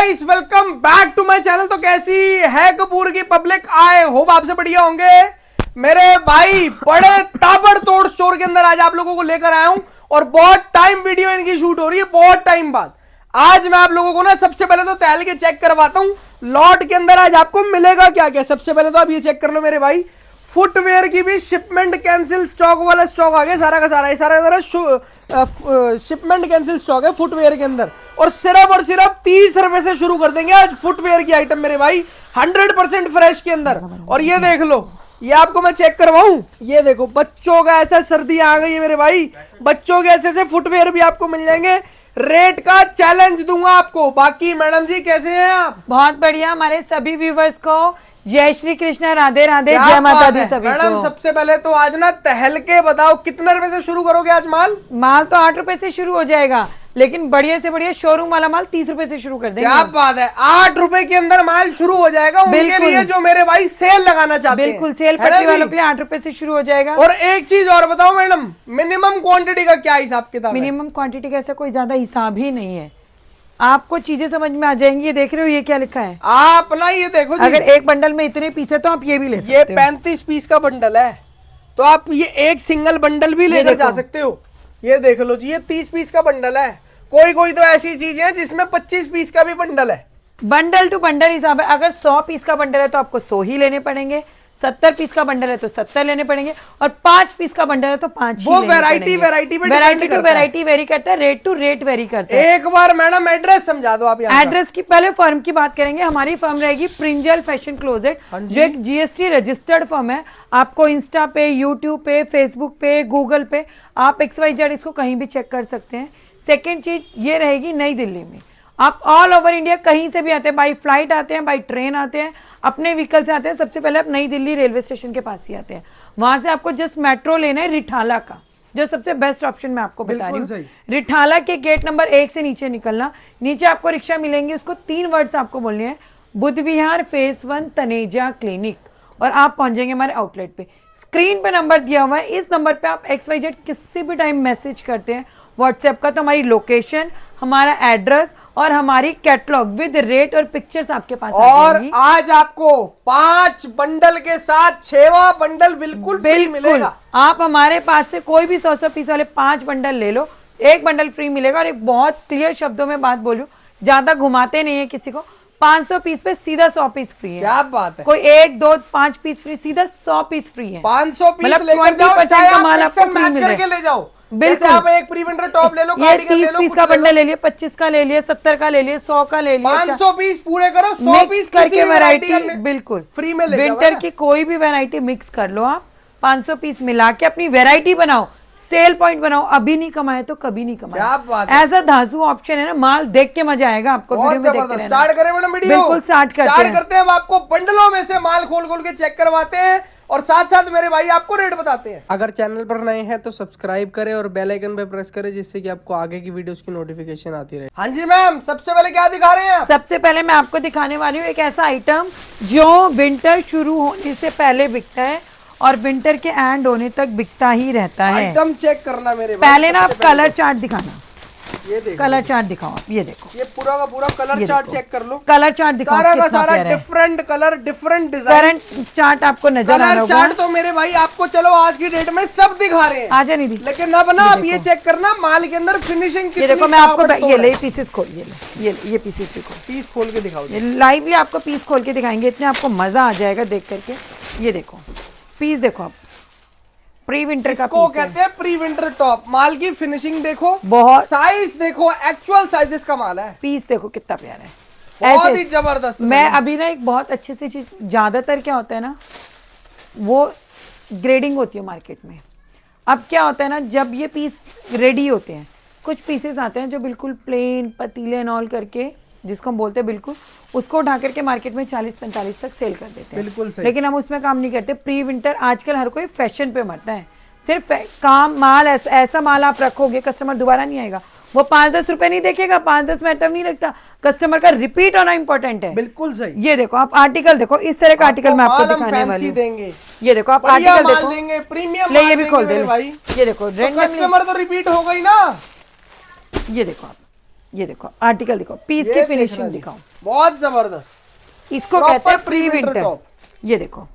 Guys, welcome back to my channel. तो कैसी है कपूर की पब्लिक? आए होप आपसे बढ़िया होंगे मेरे भाई। बड़े ताबड़तोड़ स्टोर के अंदर आज आप लोगों को लेकर आया हूं और बहुत टाइम वीडियो इनकी शूट हो रही है, बहुत टाइम बाद। आज मैं आप लोगों को ना सबसे पहले तो टहल के चेक करवाता हूं लॉट के अंदर आज आपको मिलेगा क्या क्या। सबसे पहले तो आप ये चेक कर लो मेरे भाई, फुटवेयर की भी शिपमेंट कैंसिल स्टॉक वाला स्टॉक आ गया सारा का सारा। ये सारा शिपमेंट कैंसिल स्टॉक है फुटवेयर के अंदर और सिर्फ 30 रुपए से शुरू कर देंगे आज फुटवेयर की आइटम मेरे भाई, 100% फ्रेश के अंदर। और ये देख लो, ये आपको मैं चेक करवाऊं, ये देखो बच्चों का ऐसा सर्दी आ गई है मेरे भाई, बच्चों के ऐसे फुटवेयर भी आपको मिल जाएंगे। रेट का चैलेंज दूंगा आपको। बाकी मैडम जी कैसे हैं आप? बहुत बढ़िया। हमारे सभी व्यूवर्स को जय श्री कृष्ण, राधे राधे, जय माता दी सभी को। मैडम सबसे पहले तो आज ना टहल के बताओ कितने रुपए से शुरू करोगे आज माल? माल तो 8 रुपए से शुरू हो जाएगा, लेकिन बढ़िया से बढ़िया शोरूम वाला माल 30 रुपए से शुरू कर देंगे। क्या बात है, 8 रुपए के अंदर माल शुरू हो जाएगा उनके लिए जो मेरे भाई सेल लगाना चाहते हैं। बिल्कुल, सेल पट्टी वालों के लिए 8 रुपए से शुरू हो जाएगा। और एक चीज और बताओ मैडम, मिनिमम क्वांटिटी का क्या हिसाब किताब? मिनिमम क्वांटिटी का ऐसा कोई ज्यादा हिसाब ही नहीं है, आपको चीजें समझ में आ जाएंगी। ये देख रहे हो ये क्या लिखा है? आप ना ये देखो जी, अगर एक बंडल में इतने पीस है तो आप ये भी ले सकते हो। ये 35 पीस का बंडल है तो आप ये एक सिंगल बंडल भी लेकर जा सकते हो। ये देख लो जी, ये 30 पीस का बंडल है। कोई तो ऐसी चीज है जिसमें 25 पीस का भी बंडल है। बंडल टू बंडल हिसाब है। अगर 100 पीस का बंडल है तो आपको 100 ही लेने पड़ेंगे, 70 पीस का बंडल है तो 70 लेने पड़ेंगे, और 5 पीस का बंडल है तो 5 ही लेने पड़ेंगे। वैरायटी टू वैरायटी वेरी करता है, रेट टू रेट वेरी करता है। एक बार मैडम एड्रेस समझा दो आप। एड्रेस की पहले फर्म की बात करेंगे। हमारी फर्म रहेगी प्रिंजल फैशन क्लोजेट, जो एक जीएसटी रजिस्टर्ड फर्म है। आपको इंस्टा पे, यूट्यूब पे, फेसबुक पे, गूगल पे, आप XYZ इसको कहीं भी चेक कर सकते हैं। सेकेंड चीज ये रहेगी नई दिल्ली में। आप ऑल ओवर इंडिया कहीं से भी आते हैं, बाई फ्लाइट आते हैं, बाई ट्रेन आते हैं, अपने व्हीकल से आते हैं, सबसे पहले आप नई दिल्ली रेलवे स्टेशन के पास ही आते हैं। वहां से आपको जस्ट मेट्रो लेना है रिठाला का, जो सबसे बेस्ट ऑप्शन मैं आपको बता रही हूँ। रिठाला के गेट नंबर 1 से नीचे निकलना, नीचे आपको रिक्शा मिलेंगी, उसको 3 वर्ड्स आपको बोलने हैं, बुद्ध विहार फेज 1 तनेजा क्लिनिक, और आप पहुंचेंगे हमारे आउटलेट पे। स्क्रीन पे नंबर दिया हुआ है, इस नंबर पे आप XYZ किसी भी टाइम मैसेज करते हैं व्हाट्सएप का, तो हमारी लोकेशन, हमारा एड्रेस और हमारी कैटलॉग विद रेट और पिक्चर्स आपके पास और आज आपको 5 बंडल के साथ 6वां बंडल बिल्कुल फ्री मिलेगा। आप हमारे पास से कोई भी 100 पीस वाले 5 बंडल ले लो, 1 बंडल फ्री मिलेगा। और एक बहुत क्लियर शब्दों में बात बोलूं, ज्यादा घुमाते नहीं है किसी को, 500 पीस पे सीधा 100 पीस फ्री है। क्या बात है, कोई 1, 2, 5 पीस फ्री, सीधा 100 पीस फ्री है। 500 पीस मतलब लेकर जाओ, चाहे आप माल आपको मैच करके ले जाओ। बिल्कुल, आप एक प्री विंटर टॉप ले लो, ये 30 पीस का बंडल ले लिया, 25 का ले लिया, 70 का ले लिया, 100 का ले लिया, 500 पीस पूरे करो, 100 पीस करके वैरायटी बिल्कुल फ्री में ले। विंटर की कोई भी वैरायटी मिक्स कर लो आप, 500 पीस मिला के अपनी वैरायटी बनाओ, सेल पॉइंट बनाओ। अभी नहीं कमाए तो कभी नहीं कमाए। ऐसा धांसू ऑप्शन है ना, माल देख के मजा आएगा आपको। बहुत जबरदस्त। स्टार्ट करें मैडम वीडियो? बिल्कुल स्टार्ट करते हैं। हम आपको बंडलों में से माल खोल के चेक करवाते हैं और साथ साथ मेरे भाई आपको रेट बताते हैं। अगर चैनल पर नए हैं तो सब्सक्राइब करें और बेल आइकन पे प्रेस करें, जिससे कि आपको आगे की वीडियोस की नोटिफिकेशन आती रहे। हाँ जी मैम, सबसे पहले क्या दिखा रहे हैं? सबसे पहले मैं आपको दिखाने वाली हूँ एक ऐसा आइटम जो विंटर शुरू होने से पहले बिकता है और विंटर के एंड होने तक बिकता ही रहता है। आइटम चेक करना मेरे भाई। पहले ना आप कलर चार्ट दिखाना। ये देखो, कलर चार्ट दिखाओ आप। ये देखो, ये पूरा का पूरा कलर चार्ट चेक कर लो। कलर चार्ट दिखाओ, सारा का सारा different colour, different design. Current chart आपको नजर आ रहा होगा। कलर चार्ट तो मेरे भाई आपको चलो आज की डेट में सब दिखा रहे हैं। आजा निधि, लेकिन अब ना आप ये चेक करना माल के अंदर फिनिशिंग कितनी। ये देखो मैं आपको ये ले पीसेस खोल, ये पीसेस देखो, पीस खोल के दिखाओ। ये लाइवली आपको पीस खोल के दिखाएंगे, इतने आपको मजा आ जाएगा देख करके। ये देखो पीस, देखो आप प्री विंटर का इसको कहते हैं प्री विंटर टॉप। माल की फिनिशिंग देखो, बहुत साइज देखो, एक्चुअल साइजेस का माल है। पीस देखो कितना प्यारा है, बहुत ही जबरदस्त। मैं अभी ना एक बहुत अच्छे से चीज, ज्यादातर क्या होता है ना, वो ग्रेडिंग होती है मार्केट में। अब क्या होता है ना, जब ये पीस रेडी होते हैं, कुछ पीसेस आते हैं जो बिल्कुल प्लेन पतीले एंड ऑल करके, जिसको हम बोलते हैं बिल्कुल, उसको उठा करके मार्केट में 40-45 तक सेल कर देते हैं। बिल्कुल सही। लेकिन हम उसमें काम नहीं करते। प्री विंटर आजकल हर कोई फैशन पे मरता है, सिर्फ काम माल ऐसा माल आप रखोगे कस्टमर दोबारा नहीं आएगा। वो 5-10 रुपए नहीं देखेगा, 5-10 मतलब नहीं रखता। कस्टमर का रिपीट होना इंपॉर्टेंट है। बिल्कुल सही। ये देखो आप आर्टिकल देखो, इस तरह का आर्टिकल मैं आपको दिखाने वाली हूँ। ये देखो आप आर्टिकल देखो, देंगे प्रीमियम, ले ये भी खोल दे भाई। ये देखो कस्टमर तो रिपीट हो गई ना। ये देखो आप, ये देखो आर्टिकल दिखाओ, पीस ये की देख फिनिशिंग रहा जी। दिखाओ, बहुत जबरदस्त। इसको Proper कहते हैं प्री pre-winter विंटर। top। ये देखो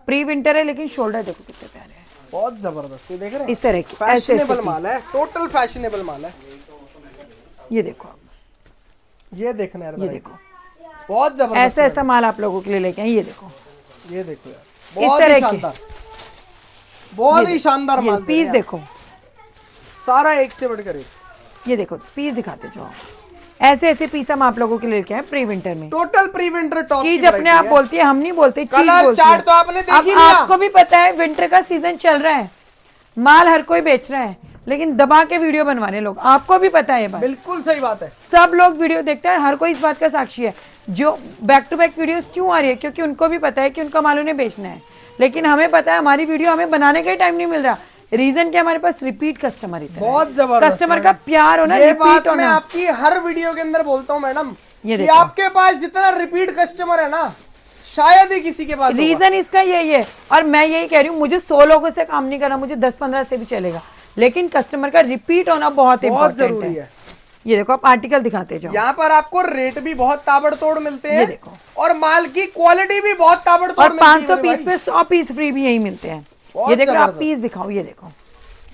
प्री विंटर है, लेकिन शोल्डर देखो कितने प्यारे हैं, बहुत जबरदस्त। ये देख रहे हैं, इस तरह की ऐसे फैशनेबल ऐसे माल है, टोटल फैशनेबल माल है। ये देखो, ये देखना यार ये भाई, देखो बहुत जबरदस्त। ऐसा ऐसा माल आप लोगों के लिए लेके आए। ये देखो ये देखो यार, इस बहुत तरह ही के। शानदार, बहुत ही शानदार माल दे रहे पीस हैं। देखो, सारा एक से बढ़कर एक। ये देखो पीस दिखाते जाओ, ऐसे ऐसे पीस हम आप लोगों के लिए लेके आए प्री विंटर में। टोटल प्री विंटर टॉप चीज अपने आप बोलती है, हम नहीं बोलते, चीज कलर बोलती चार्ट है। तो आपने देख अब ही लिया। आपको भी पता है विंटर का सीजन चल रहा है, माल हर कोई बेच रहा है, लेकिन दबा के वीडियो बनवाने लोग, आपको भी पता है ये बात। बिल्कुल सही बात है। सब लोग वीडियो देखते हैं, हर कोई इस बात का साक्षी है। जो बैक टू बैक वीडियोस क्यों आ रही है, क्योंकि उनको भी पता है कि उनका माल उन्हें बेचना है, लेकिन हमें पता है हमारी वीडियो हमें बनाने का ही टाइम नहीं मिल रहा। रीजन क्या, हमारे पास रिपीट कस्टमर इतना है। बहुत जबरदस्त कस्टमर का प्यार होना, ये रिपीट बात मैं होना। आपकी हर वीडियो के अंदर बोलता हूँ मैडम, ये कि देखो। आपके पास जितना रिपीट कस्टमर है ना, शायद ही किसी के पास होगा। रीजन इसका यही है, और मैं यही कह रही हूँ, मुझे 100 लोगों से काम नहीं करना, मुझे 10-15 से भी चलेगा, लेकिन कस्टमर का रिपीट होना बहुत बहुत इंपॉर्टेंट जरूरी है। है। ये देखो आप आर्टिकल दिखाते जाओ, यहाँ पर आपको रेट भी बहुत ताबड़तोड़ मिलते हैं, ये देखो। और माल की क्वालिटी भी बहुत ताबड़तोड़ और मिलती है 500 मेरे पीस भाई। पे 100 पीस फ्री भी यही मिलते हैं। बहुत ये देखो आप जबरदस्त। पीस दिखाओ, ये देखो,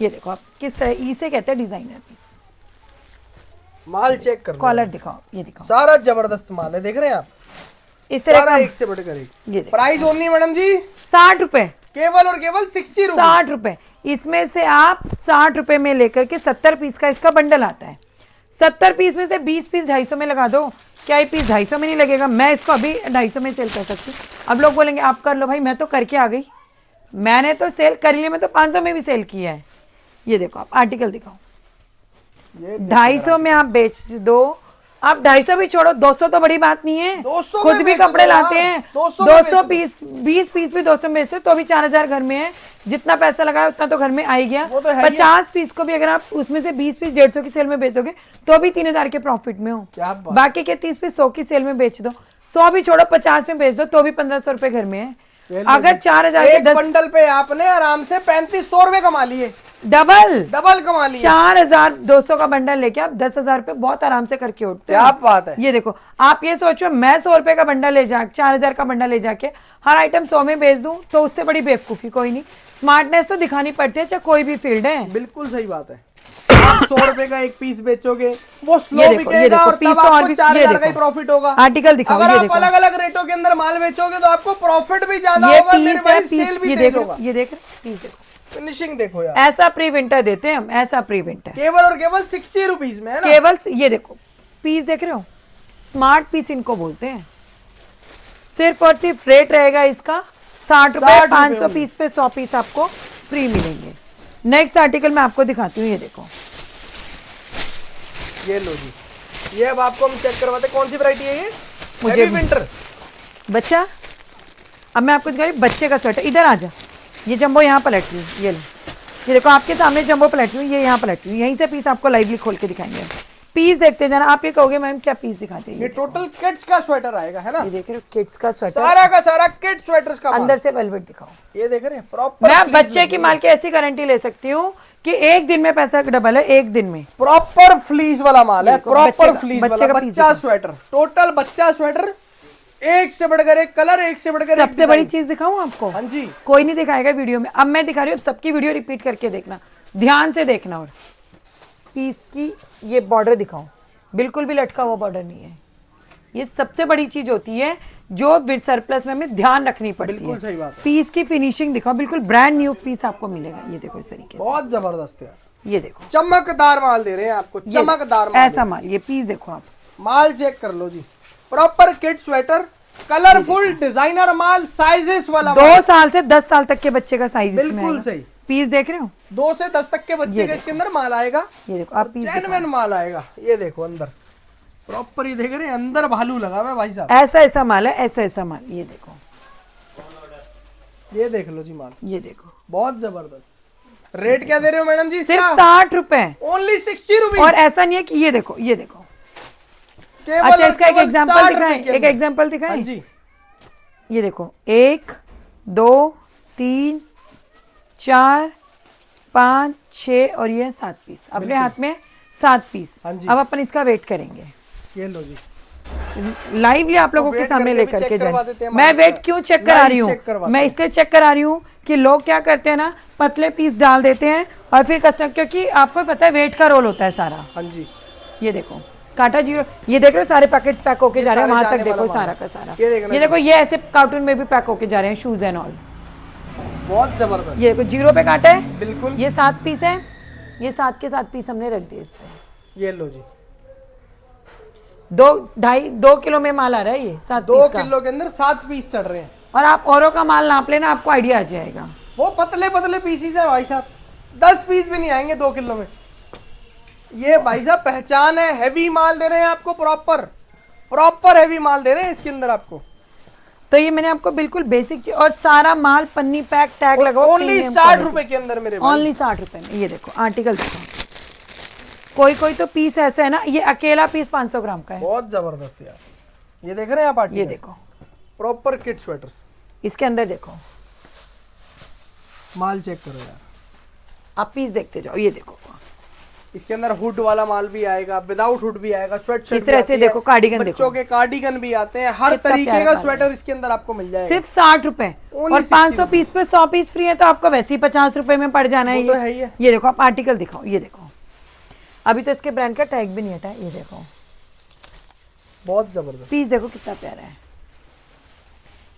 ये देखो आप किस तरह, इसे कहते हैं डिजाइनर पीस। माल चेक कर लो। कॉलर दिखाओ, ये दिखाओ, सारा जबरदस्त माल है, देख रहे हैं आप, इस तरह सारा का। एक से बढ़कर एक। ये देखो प्राइस ओनली मैडम जी 60 रुपए, केवल और केवल 60 रुपए। 60 रुपए। इसमें से आप 60 रुपए में लेकर के 70 पीस का इसका बंडल आता है। 70 पीस में से 20 पीस 250 में लगा दो, क्या ये पीस 250 में नहीं लगेगा? मैं इसको अभी 250 में सेल कर सकती हूँ। अब लोग बोलेंगे आप कर लो भाई, मैं तो करके आ गई, मैंने तो सेल कर लिया, मैं तो 500 में भी सेल किया है। ये देखो आप आर्टिकल दिखाओ, ये 250 में आप बेच दो। आप 250 भी छोड़ो, 200 तो बड़ी बात नहीं है, 200 खुद में भी बेच कपड़े दो लाते यार, हैं। 200 में बेच 200 दो। पीस 20 पीस भी 200 में बेचते तो भी 4000 घर में है। जितना पैसा लगाया उतना तो घर में आ ही गया। वो तो है ही है। 50 पीस को भी अगर आप उसमें से 20 पीस 150 की सेल में बेचोगे तो भी 3000 के प्रॉफिट में हो। क्या बात। बाकी के 30 पीस 100 की सेल में बेच दो, 100 भी छोड़ो 50 में बेच दो तो भी 1500 रुपए घर में है। अगर 4000 के एक 10 बंडल पे आपने आराम से 3500 रुपए कमा लिए, डबल डबल कमा लिए। 4200 का बंडल लेके आप 10,000 रुपए बहुत आराम से करके उठते हो। क्या बात है। ये देखो आप ये सोचो, मैं 100 रुपए का बंडल ले जा 4000 का बंडल ले जाके हर आइटम 100 में बेच दूं तो उससे बड़ी बेवकूफी कोई नहीं। स्मार्टनेस तो दिखानी पड़ती है, चाहे कोई भी फील्ड है। बिल्कुल सही बात है। आप 100 रुपए का एक पीस बेचोगे, वो स्लो ये देखो, ये बिकेगा देखो, और पीस तब तो और आपको भी- 4000 ये का ही देखो। प्रॉफिट होगा। आर्टिकल दिखाओ, अगर ये आप देखो। अलग अलग रेटों के अंदर माल बेचोगे तो आपको प्रॉफिट भी ज्यादा ये होगा मेरे पीस है, भाई, पीस सेल भी ये तेज देख होगा। ये देख पीस देखो, फिनिशिंग देखो यार, ऐसा प्री विंटर देते हैं हम, ऐसा प्री विंटर केवल और केवल 60 रुपीज में है ना। केवल। ये देखो पीस देख रहे हो, स्मार्ट पीस इनको बोलते हैं। सिर्फ और सिर्फ रेट रहेगा इसका 60 रुपए। 60 रुपए 500 होंगे। पीस पे 100 पीस आपको फ्री मिलेंगे। नेक्स्ट आर्टिकल मैं आपको दिखाती हूँ, ये देखो, ये लो जी, ये अब आपको हम चेक करवाते हैं, कौन सी वैरायटी है ये? मुझे Heavy winter। बच्चा। अब मैं आपको दिखा रही हूँ बच्चे का स्वेटर, इधर आ जा। ये जंबो यहाँ पलट रही है, ये लो, ये देखो आपके सामने जंबो पलट रही हूँ, ये यहाँ पलट रही हूँ, यहीं से पीस आपको लाइवली खोल के दिखाएंगे। पीस देखते जाना, आप ये कहोगे मैम क्या पीस दिखाते हैं? ये टोटल किड्स का स्वेटर आएगा है ना, ये देख रहे हो किड्स का स्वेटर, सारा का सारा किड्स स्वेटर्स का माल। अंदर से वेलवेट दिखाओ। ये देख रहे हैं प्रॉपर, मैं बच्चे की माल की ऐसी गारंटी ले सकती हूँ कि एक दिन में पैसा डबल है, एक दिन में। प्रॉपर फ्लीज वाला माल है, देखो, बच्चे प्रॉपर का- फ्लीज बच्चे वाला का पीस बच्चा देखो। स्वेटर, टोटल बच्चा स्वेटर, एक से बढ़कर एक कलर, एक से बढ़कर एक सबसे बड़ी डिजाइन। चीज दिखाऊं आपको? हाँ जी, कोई नहीं दिखाएगा वीडियो में, अब मैं दिखा रही हूँ, सबकी वीडियो रिपीट करके देखना, ध्यान से देखना। और पीस की ये बॉर्डर दिखाऊं, बिल्कुल भी लटका हुआ बॉर्डर नहीं है। ये सबसे बड़ी चीज होती है जो विद सरप्लस में हमें ध्यान रखनी पड़ती बिल्कुल है। सही बात है। पीस की फिनिशिंग दिखाओ, बिल्कुल ब्रांड न्यू पीस आपको मिलेगा। ये देखो इस तरीके से, बहुत जबरदस्त यार, ये देखो चमकदार माल दे रहे हैं आपको, ये चमकदार माल। ऐसा माल, ये पीस देखो आप, माल चेक कर लो जी, proper kid sweater, colourful designer माल, साइजेस वाला माल। 2 साल से 10 साल तक के बच्चे का साइज बिल्कुल सही। पीस देख रहे हो, 2 से 10 तक के बच्चे का इसके अंदर माल आएगा। ये देखो आप पीस जेन्युइन माल आएगा। ये देखो अंदर प्रॉपर, ये देख रहे हैं अंदर भालू लगा हुआ है भाई साहब। ऐसा ऐसा माल है, ऐसा ऐसा माल। ये देखो, ये देख लो जी माल, ये देखो, बहुत जबरदस्त। रेट क्या दे रहे हो मैडम जी सिर्फ इसका? 60 रुपए। Only 60 rupees. और ऐसा नहीं है कि ये देखो, ये देखो, केवल अच्छा और इसका एक केवल एग्जांपल 60 दिखाएं, रुपए के एक अंदर। एग्जांपल हाँ दिखाएं। जी, ये देखो 1 2 3 4 5 6 और ये 7 पीस। अपने हाथ में 7 पीस। हाँ जी। अब अपन इसका वेट करेंगे, ये लो जी, लाइवली आप लोगों के वेट सामने करके भी लेकर चेक के करवा जाए। देते हैं मैं माल वेट का। क्यों चेक करा रही लाइव हूँ, चेक करवाते मैं हैं। इसलिए चेक करा रही हूँ कि लोग क्या करते हैं ना, पतले पीस डाल देते हैं और फिर कस्टमर, क्योंकि आपको पता है वेट का रोल होता है सारा। हाँ जी, ये देखो काटा जीरो, ये देख रहे हो सारे पैकेट्स पैक होके जा रहे हैं सारे वहां तक, जाने देखो वाला माल सारा है। का सारा। ये देखना ये देखो ये ऐसे कार्टून में भी पैक होके जा रहे हैं, शूज एंड ऑल। बहुत जबरदस्त, ये देखो जीरो पे काटा है, बिल्कुल। ये 7 पीस है, ये 7 के 7 पीस हमने रख दिए इस पे। ये लो जी, 2 किलो में माल आ रहा है ये 7 2 पीस का। किलो के अंदर 7 पीस चढ़ रहे हैं। और आप औरों का माल नाप लेना, आपको आइडिया आ जाएगा। वो पतले पतले पीसीस है भाई साहब, 10 पीस भी नहीं आएंगे 2 किलो में। ये भाई साहब पहचान है, हैवी माल दे रहे हैं आपको, प्रॉपर हैवी माल दे रहे हैं इसके अंदर आपको। तो ये मैंने आपको बिल्कुल बेसिक, और सारा माल पन्नी पैक टैग लगा, ओनली 60 रुपए के अंदर मेरे भाई। ओनली 60 रुपए में। ये देखो आर्टिकल देखो, कोई कोई तो पीस ऐसा है ना, ये अकेला पीस 500 ग्राम का है। बहुत जबरदस्त यार, ये देख रहे हैं आप आर्टिकल, ये देखो प्रॉपर किड स्वेटर्स। इसके अंदर देखो, माल चेक करो यार, आप पीस देखते जाओ। ये देखो इसके अंदर हुड वाला माल भी आएगा, विदाउट हुड भी आएगा, स्वेट शर्ट इस तरह से देखो, कार्डिगन देखो, बच्चों के कार्डिगन भी आते हैं, हर कितना तरीके प्यारा का माल है। स्वेटर इसके अंदर आपको मिल जाएगा। सिर्फ 60 रुपए, Only और 60 500 पीस पे 100 पीस फ्री है, तो आपको वैसे ही 50 रुपए में पड़ जाना है। वो तो है ही है। ये देखो आप आर्टिकल दिखाओ, ये देखो अभी तो इसके ब्रांड का टैग भी नहीं हटा है। ये देखो बहुत जबरदस्त, पीस देखो कितना प्यारा है।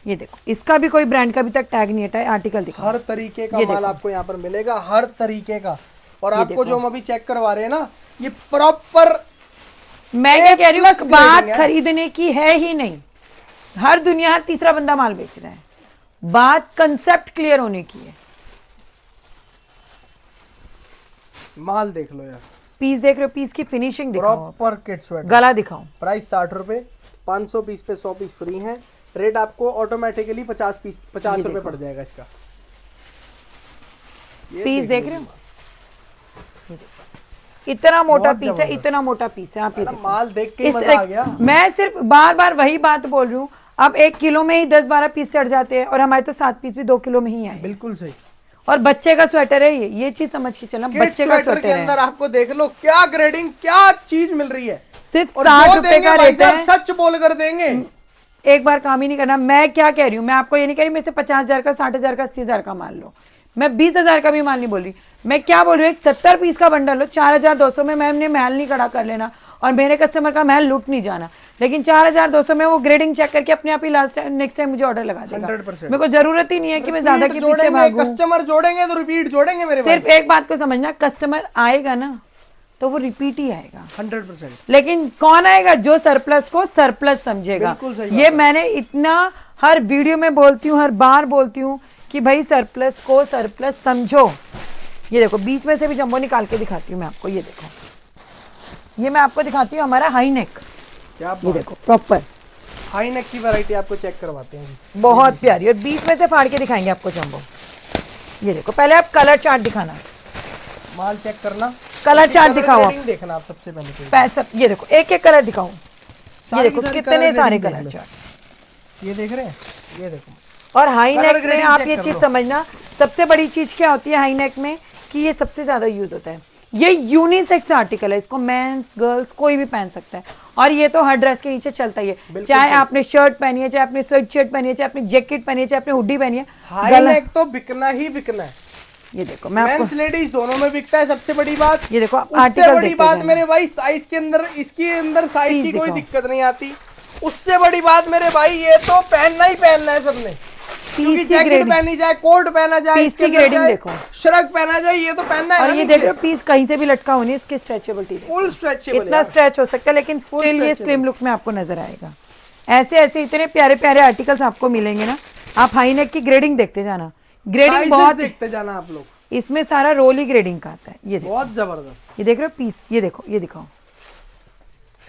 ये देखो इसका भी कोई ब्रांड का अभी तक टैग नहीं हटा है। आर्टिकल दिखाओ, हर तरीके का ये माल देखो। आपको यहाँ पर मिलेगा, हर तरीके का। और ये आपको देखो। जो हम अभी चेक करवा रहे हैं ना, ये प्रॉपर मैं क्या कह रही हूँ, plus बात grading है। खरीदने की है ही नहीं, हर दुनिया हर तीसरा बंदा माल बेच रहा है, बात कंसेप्ट क्लियर होने की है। माल देख लो यार, पीस देख रहे हो, पीस की फिनिशिंग दिखाओ, प्रॉपर किड स्वेटर। गला दिखाओ। प्राइस 60 रुपए, 500 पीस पे 100 पीस फ्री है। रेट आपको ऑटोमेटिकली 50 रुपए पड़ जाएगा इसका। ये पीस देख लो रहे हो, जी, इतना मोटा बहुत पीस है, जबरदस्त। इतना मोटा पीस है। आप ये मतलब देखो, माल देख के ही इस मजा तरह आ गया। मैं सिर्फ बार बार वही बात बोल रही हूँ, अब 1 किलो में ही 10-12 पीस चढ़ जाते हैं, और हमारे तो 7 पीस भी 2 किलो में ही आए। बिल्कुल सही। और बच्चे का स्वेटर है ये चीज समझ के चलना, किड बच्चे का स्वेटर के स्वेटर अंदर है, आपको देख लो क्या ग्रेडिंग, क्या चीज मिल रही है। सिर्फ और 60 जो रुपए देंगे का भाई रेट साहब है। सच बोल कर देंगे। एक बार काम ही नहीं करना। मैं क्या कह रही हूँ, मैं आपको ये नहीं कह रही मेरे से 50,000 का, 60,000 का, 80,000 का माल लो, मैं 20,000 का भी माल नहीं बोल रही। मैं क्या बोल रही हूँ, एक 70 पीस का बंडल लो, 4,200 में मैम ने महल नहीं खड़ा कर लेना, और मेरे कस्टमर का महल लूट नहीं जाना, लेकिन 4,200 में वो ग्रेडिंग चेक करके अपने आप ही लास्ट नेक्स्ट टाइम मुझे ऑर्डर लगा देगा। 100%। मेरे को जरूरत ही नहीं है कि मैं ज्यादा के पीछे जोड़ेंगे, भागूं। कस्टमर जोड़ेंगे तो रिपीट जोड़ेंगे मेरे भाई। सिर्फ एक बात को समझना, कस्टमर आएगा ना तो वो रिपीट ही आएगा, 100%। लेकिन कौन आएगा, जो सरप्लस को सरप्लस समझेगा। बिल्कुल सही ये बात है। मैंने इतना हर वीडियो में बोलती हूँ, हर बार बोलती हूँ कि भाई सरप्लस को सरप्लस समझो। ये देखो बीच में से भी जंबो निकाल के दिखाती हूँ मैं आपको। ये देखो, ये मैं आपको दिखाती हूँ हमारा हाई नेक। क्या ये देखो प्रॉपर हाई नेक की वैरायटी आपको चेक करवाते हैं जी। बहुत प्यारी, और बीच में से फाड़ के दिखाएंगे आपको जंबो। ये देखो पहले आप कलर चार्ट दिखाना, माल चेक करना, कलर चार्ट दिखाओ आप। ग्रेडिंग देखना आप सबसे पहले तो। पैसा ये देखो, एक एक कलर दिखाओ। ये सारी देखो की सारी कितने colour सारे grading कलर देख लो। चार्ट। ये देख रहे हैं, ये देखो। और हाई Colour नेक में grading आप check ये कर चीज लो। समझना, सबसे बड़ी चीज क्या होती है हाई नेक में, कि ये सबसे ज्यादा यूज होता है। ये यूनिसेक्स आर्टिकल है, इसको मेंस गर्ल्स कोई भी पहन सकता है, और ये तो हर ड्रेस के नीचे चलता ही है, बिल्कुल चाहे सही। आपने शर्ट पहनी है, चाहे आपने स्वेट शर्ट पहनी है, चाहे आपने जैकेट पहनी है, चाहे आपने हुडी पहनी है। हाई गला- नेक तो बिकना ही बिकना है, ये देखो मैं आपको, मेंस लेडीज दोनों में बिकता है। सबसे बड़ी बात, ये देखो उससे आर्टिकल बड़ी देखते बात जाना। मेरे भाई साइज के अंदर, इसके अंदर साइज Please की कोई दिखाओ। दिक्कत नहीं आती। उससे बड़ी बात मेरे भाई, ये तो पहनना ही पहनना है सबने, क्योंकि की जैकेट ग्रेडिंग, पहनी जाए, कोट पहना जाए, पीस इसके की अंदर ग्रेडिंग जाए, देखो। श्रग पहना जाए, ये तो पहनना है और ना ये नीचे। देख रहे हो पीस कहीं से भी लटका होनी है, इसकी स्ट्रेचेबिलिटी फुल स्ट्रेचेबल इतना स्ट्रेच हो सकता है, लेकिन Full स्टिल ये stretchable। स्लिम लुक में आपको नजर आएगा। ऐसे ऐसे इतने प्यारे प्यारे आर्टिकल्स आपको मिलेंगे ना। आप हाई नेक की ग्रेडिंग देखते जाना, ग्रेडिंग बहुत, देखते जाना आप लोग, इसमें सारा रोल ही ग्रेडिंग का आता है। ये देखो, बहुत जबरदस्त। ये देख रहे हो पीस, ये देखो, ये दिखाओ।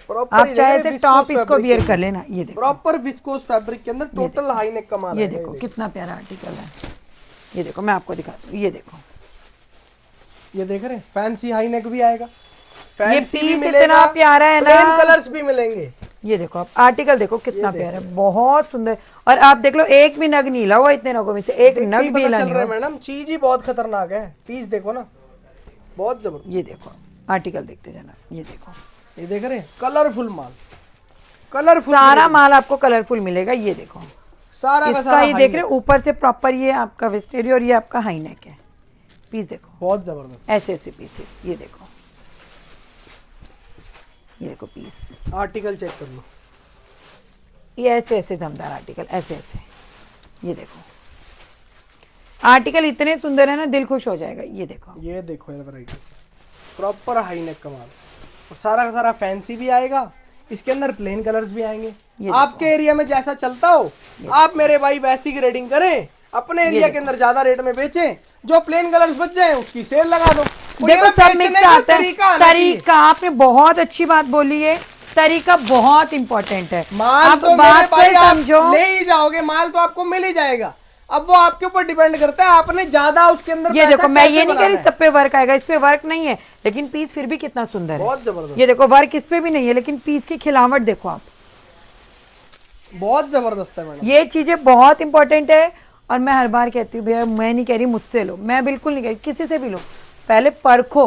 प्रॉपर आप चाहे तो टॉप इसको वियर कर लेना। ये देखो, प्रॉपर विस्कोस फैब्रिक के अंदर टोटल हाई नेक का माल ये है। देखो कितना प्यारा आर्टिकल है। ये देखो मैं आपको दिखाती हूँ, ये देखो ये देख रहे हैं, फैंसी हाई नेक भी आएगा, ये फैंसी भी पीस मिलेगा, इतना प्यारा है प्लेन ना। कलर्स भी मिलेंगे। ये देखो आप आर्टिकल देखो कितना प्यारा है, बहुत सुंदर। और आप देख लो एक भी नग नहीं हिला हुआ, इतने नगों में से एक देखते नग ही भी पता हिला चल नहीं रहा है हुआ। मैडम, चीज ही बहुत खतरनाक है। पीस देखो ना, बहुत जबरदस्त। ये देखो आर्टिकल देखते जाना, ये देखो, ये देख रहे हैं कलरफुल माल, कलरफुल सारा माल आपको कलरफुल मिलेगा। ये देखो सारा का इसका, सारा ये देख रहे हो ऊपर से प्रॉपर ये आपका वेस्टेरी और ये आपका हाई नेक है। पीस देखो बहुत जबरदस्त, ऐसे ऐसे पीसेस, ये देखो, ये देखो पीस, आर्टिकल चेक कर लो, ये ऐसे ऐसे दमदार आर्टिकल, ऐसे ऐसे, ये देखो आर्टिकल इतने सुंदर है ना, दिल खुश हो जाएगा। ये देखो, ये देखो यार वैरायटी, प्रॉपर हाई नेक का माल, और सारा का सारा फैंसी भी आएगा, इसके अंदर प्लेन कलर्स भी आएंगे। आपके एरिया में जैसा चलता हो आप मेरे भाई वैसी ग्रेडिंग करें, अपने एरिया के अंदर ज्यादा रेट में बेचें, जो प्लेन कलर्स बच जाए उसकी सेल लगा दो। देखो सब मिक्स आता है। तरीका, आपने बहुत अच्छी बात बोली है, तरीका बहुत इंपॉर्टेंट है। माल आप तो बात मेरे भाई आप समझो, ले ही जाओगे, माल तो आपको मिल ही जाएगा, अब वो आपके ऊपर डिपेंड करता है आपने ज्यादा उसके अंदर ये पैसा देखो, मैं कैसे ये नहीं कह रही बनाना है। सब पे वर्क आएगा, इस पे वर्क नहीं है, लेकिन पीस फिर भी कितना सुंदर है। बहुत जबरदस्त, ये देखो वर्क इस पे भी नहीं है, लेकिन पीस की खिलावट देखो आप, बहुत जबरदस्त है मैडम। ये चीजें बहुत इंपॉर्टेंट है। और मैं हर बार कहती हूँ भैया, मैं नहीं कह रही मुझसे लो, मैं बिल्कुल नहीं कह रही, किसी से भी लो, पहले परखो,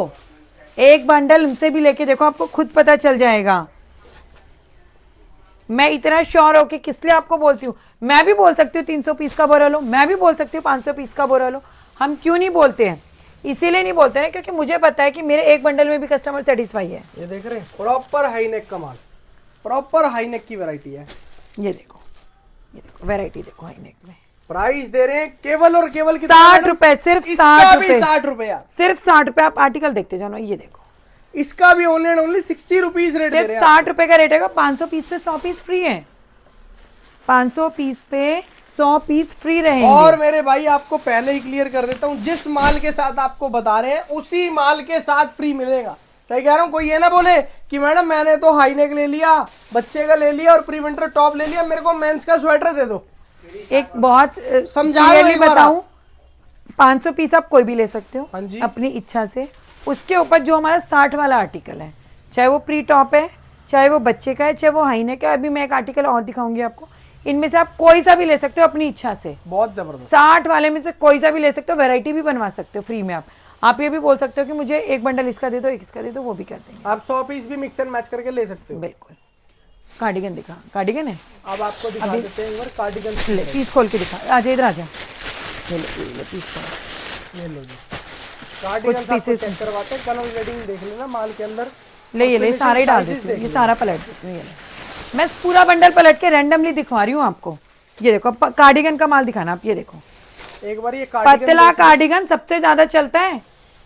एक बंडल उनसे भी लेके देखो, आपको खुद पता चल जाएगा। मैं इतना श्योर हो कि किस लिए आपको बोलती हूँ, मैं भी बोल सकती हूँ 300 पीस का बोरा लो, मैं भी बोल सकती हूँ 500 पीस का बोरा लो, हम क्यों नहीं बोलते हैं? इसीलिए नहीं बोलते हैं क्योंकि मुझे पता है कि मेरे एक बंडल में भी कस्टमर सेटिस्फाई है। ये देख रहे हैं प्रॉपर हाई नेक का माल, प्रॉपर हाई नेक की वैरायटी है। ये देखो, ये देखो वैरायटी देखो हाई नेक में, प्राइस दे रहे हैं केवल और केवल 60 रुपए, सिर्फ 60 रुपए, 60 रुपए यार, सिर्फ 60 रुपए। आप आर्टिकल देखते जाओ, ये देखो इसका भी only and only 60 rupees rate दे सिर्फ रहे हैं। 60 रुपए का रेट है। 500 पीस पे 100 पीस फ्री है, 500 पीस पे 100 पीस फ्री रहेंगे। और मेरे भाई आपको पहले ही क्लियर कर देता हूँ, जिस माल के साथ आपको बता रहे हैं उसी माल के साथ फ्री मिलेगा। सही कह रहा हूँ, कोई ये ना बोले कि मैडम मैंने तो हाई नेक ले लिया, बच्चे का ले लिया और प्री विंटर टॉप ले लिया, मेरे को मेंस का स्वेटर दे दो। एक बहुत समझाओ क्लियरली एक बार बताऊं, 500 पीस आप कोई भी ले सकते हो हाँ जी। अपनी इच्छा से। उसके ऊपर जो हमारा 60 वाला आर्टिकल है, चाहे वो प्री टॉप है, चाहे वो बच्चे का है, चाहे वो हाई नेक है, अभी मैं एक आर्टिकल और दिखाऊंगी आपको, इनमें से आप कोई सा भी ले सकते हो अपनी इच्छा से। बहुत जबरदस्त, 60 वाले में से कोई सा भी ले सकते हो, वैरायटी भी बनवा सकते हो फ्री में। आप ये भी बोल सकते हो कि मुझे एक बंडल इसका दे दो, एक इसका दे दो, वो भी कर देंगे। आप 100 पीस भी मिक्स एंड मैच करके ले सकते हो। बिल्कुल। कार्डिगन दिखा, कार्डिगन है, अब आपको दिखा देते हैं एक बार कार्डिगन। ले पीस खोल के दिखा, आजा इधर आजा, ये ले पीस खोल, ये लो जी, कार्डिगन का आपको चेक करवाते हैं, कलर ग्रेडिंग देख लेना माल के अंदर। ले ये ले सारे डाल देती हूँ, ये सारा पलट देती हूँ। ये ले, मैं पूरा बंडल पलट के रैंडमली दिखवा रही हूँ आपको। ये देखो कार्डिगन का माल दिखाना आप, ये देखो एक बार ये कार्डिगन पतला कार्डिगन सबसे ज्यादा चलता है।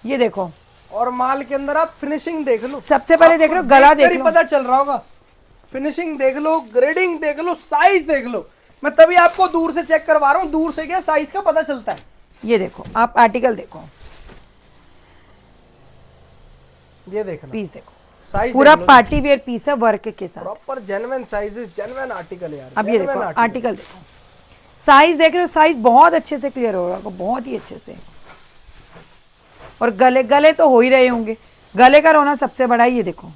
ये देखो, और माल के अंदर आप फिनिशिंग देख लो, सबसे पहले देख लो गला देख लो, पता चल रहा होगा, फिनिशिंग देख लो, ग्रेडिंग देख लो, साइज देख लो। मैं तभी आपको दूर से चेक करवा रहा हूँ, दूर से क्या साइज का पता चलता है। ये देखो आप आर्टिकल देखो, ये देखना पीस देखो, साइज पूरा पार्टी वेयर पीस है वर्क के साथ, proper genuine sizes, genuine article यार। अब ये देखो आर्टिकल देखो, साइज देख रहे हो, साइज बहुत अच्छे से क्लियर हो रहा है, बहुत ही अच्छे से। और गले, गले तो हो ही रहे होंगे, गले का रोना सबसे बड़ा है। ये देखो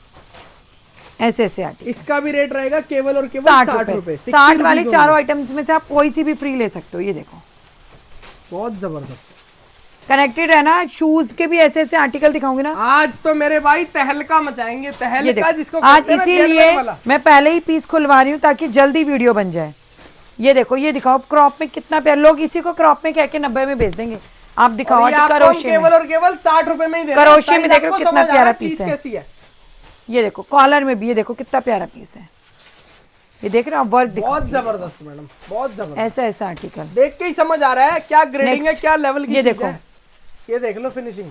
ऐसे ऐसे आर्टिकल, इसका भी रेट रहेगा केवल और केवल 60 रुपए। 60 वाले चारों आइटम्स में से आप कोई सी भी फ्री ले सकते हो। ये देखो बहुत जबरदस्त, कनेक्टेड है ना। शूज के भी ऐसे ऐसे आर्टिकल दिखाऊंगी ना, आज तो मेरे भाई तहलका मचाएंगे, ये तहलका जिसको देखो आज कहते हैं ना, इसीलिए genuine वाला। मैं पहले ही पीस खुलवा रही हूँ ताकि जल्दी वीडियो बन जाए। ये देखो, ये दिखाओ क्रॉप में कितना प्यार, लोग इसी को क्रॉप में कह के 90 में बेच देंगे, आप दिखाओ। और ये आपको करोशे केवल में, और केवल 60 रुपए में ही दे रहे हैं। करोशे में देख रहे हो आपको कितना समझ आ रहा प्यारा है चीज पीस है। कैसी है। ये देखो कॉलर में भी, ये देखो कितना प्यारा पीस है। ये देख रहे हो आप, वर्क दिखाओ, बहुत जबरदस्त मैडम, बहुत जबरदस्त। ऐसा ऐसा आर्टिकल देख के ही समझ आ रहा है क्या ग्रेडिंग है, Next, क्या लेवल की ये चीज देखो। है। ये देख लो फिनिशिंग,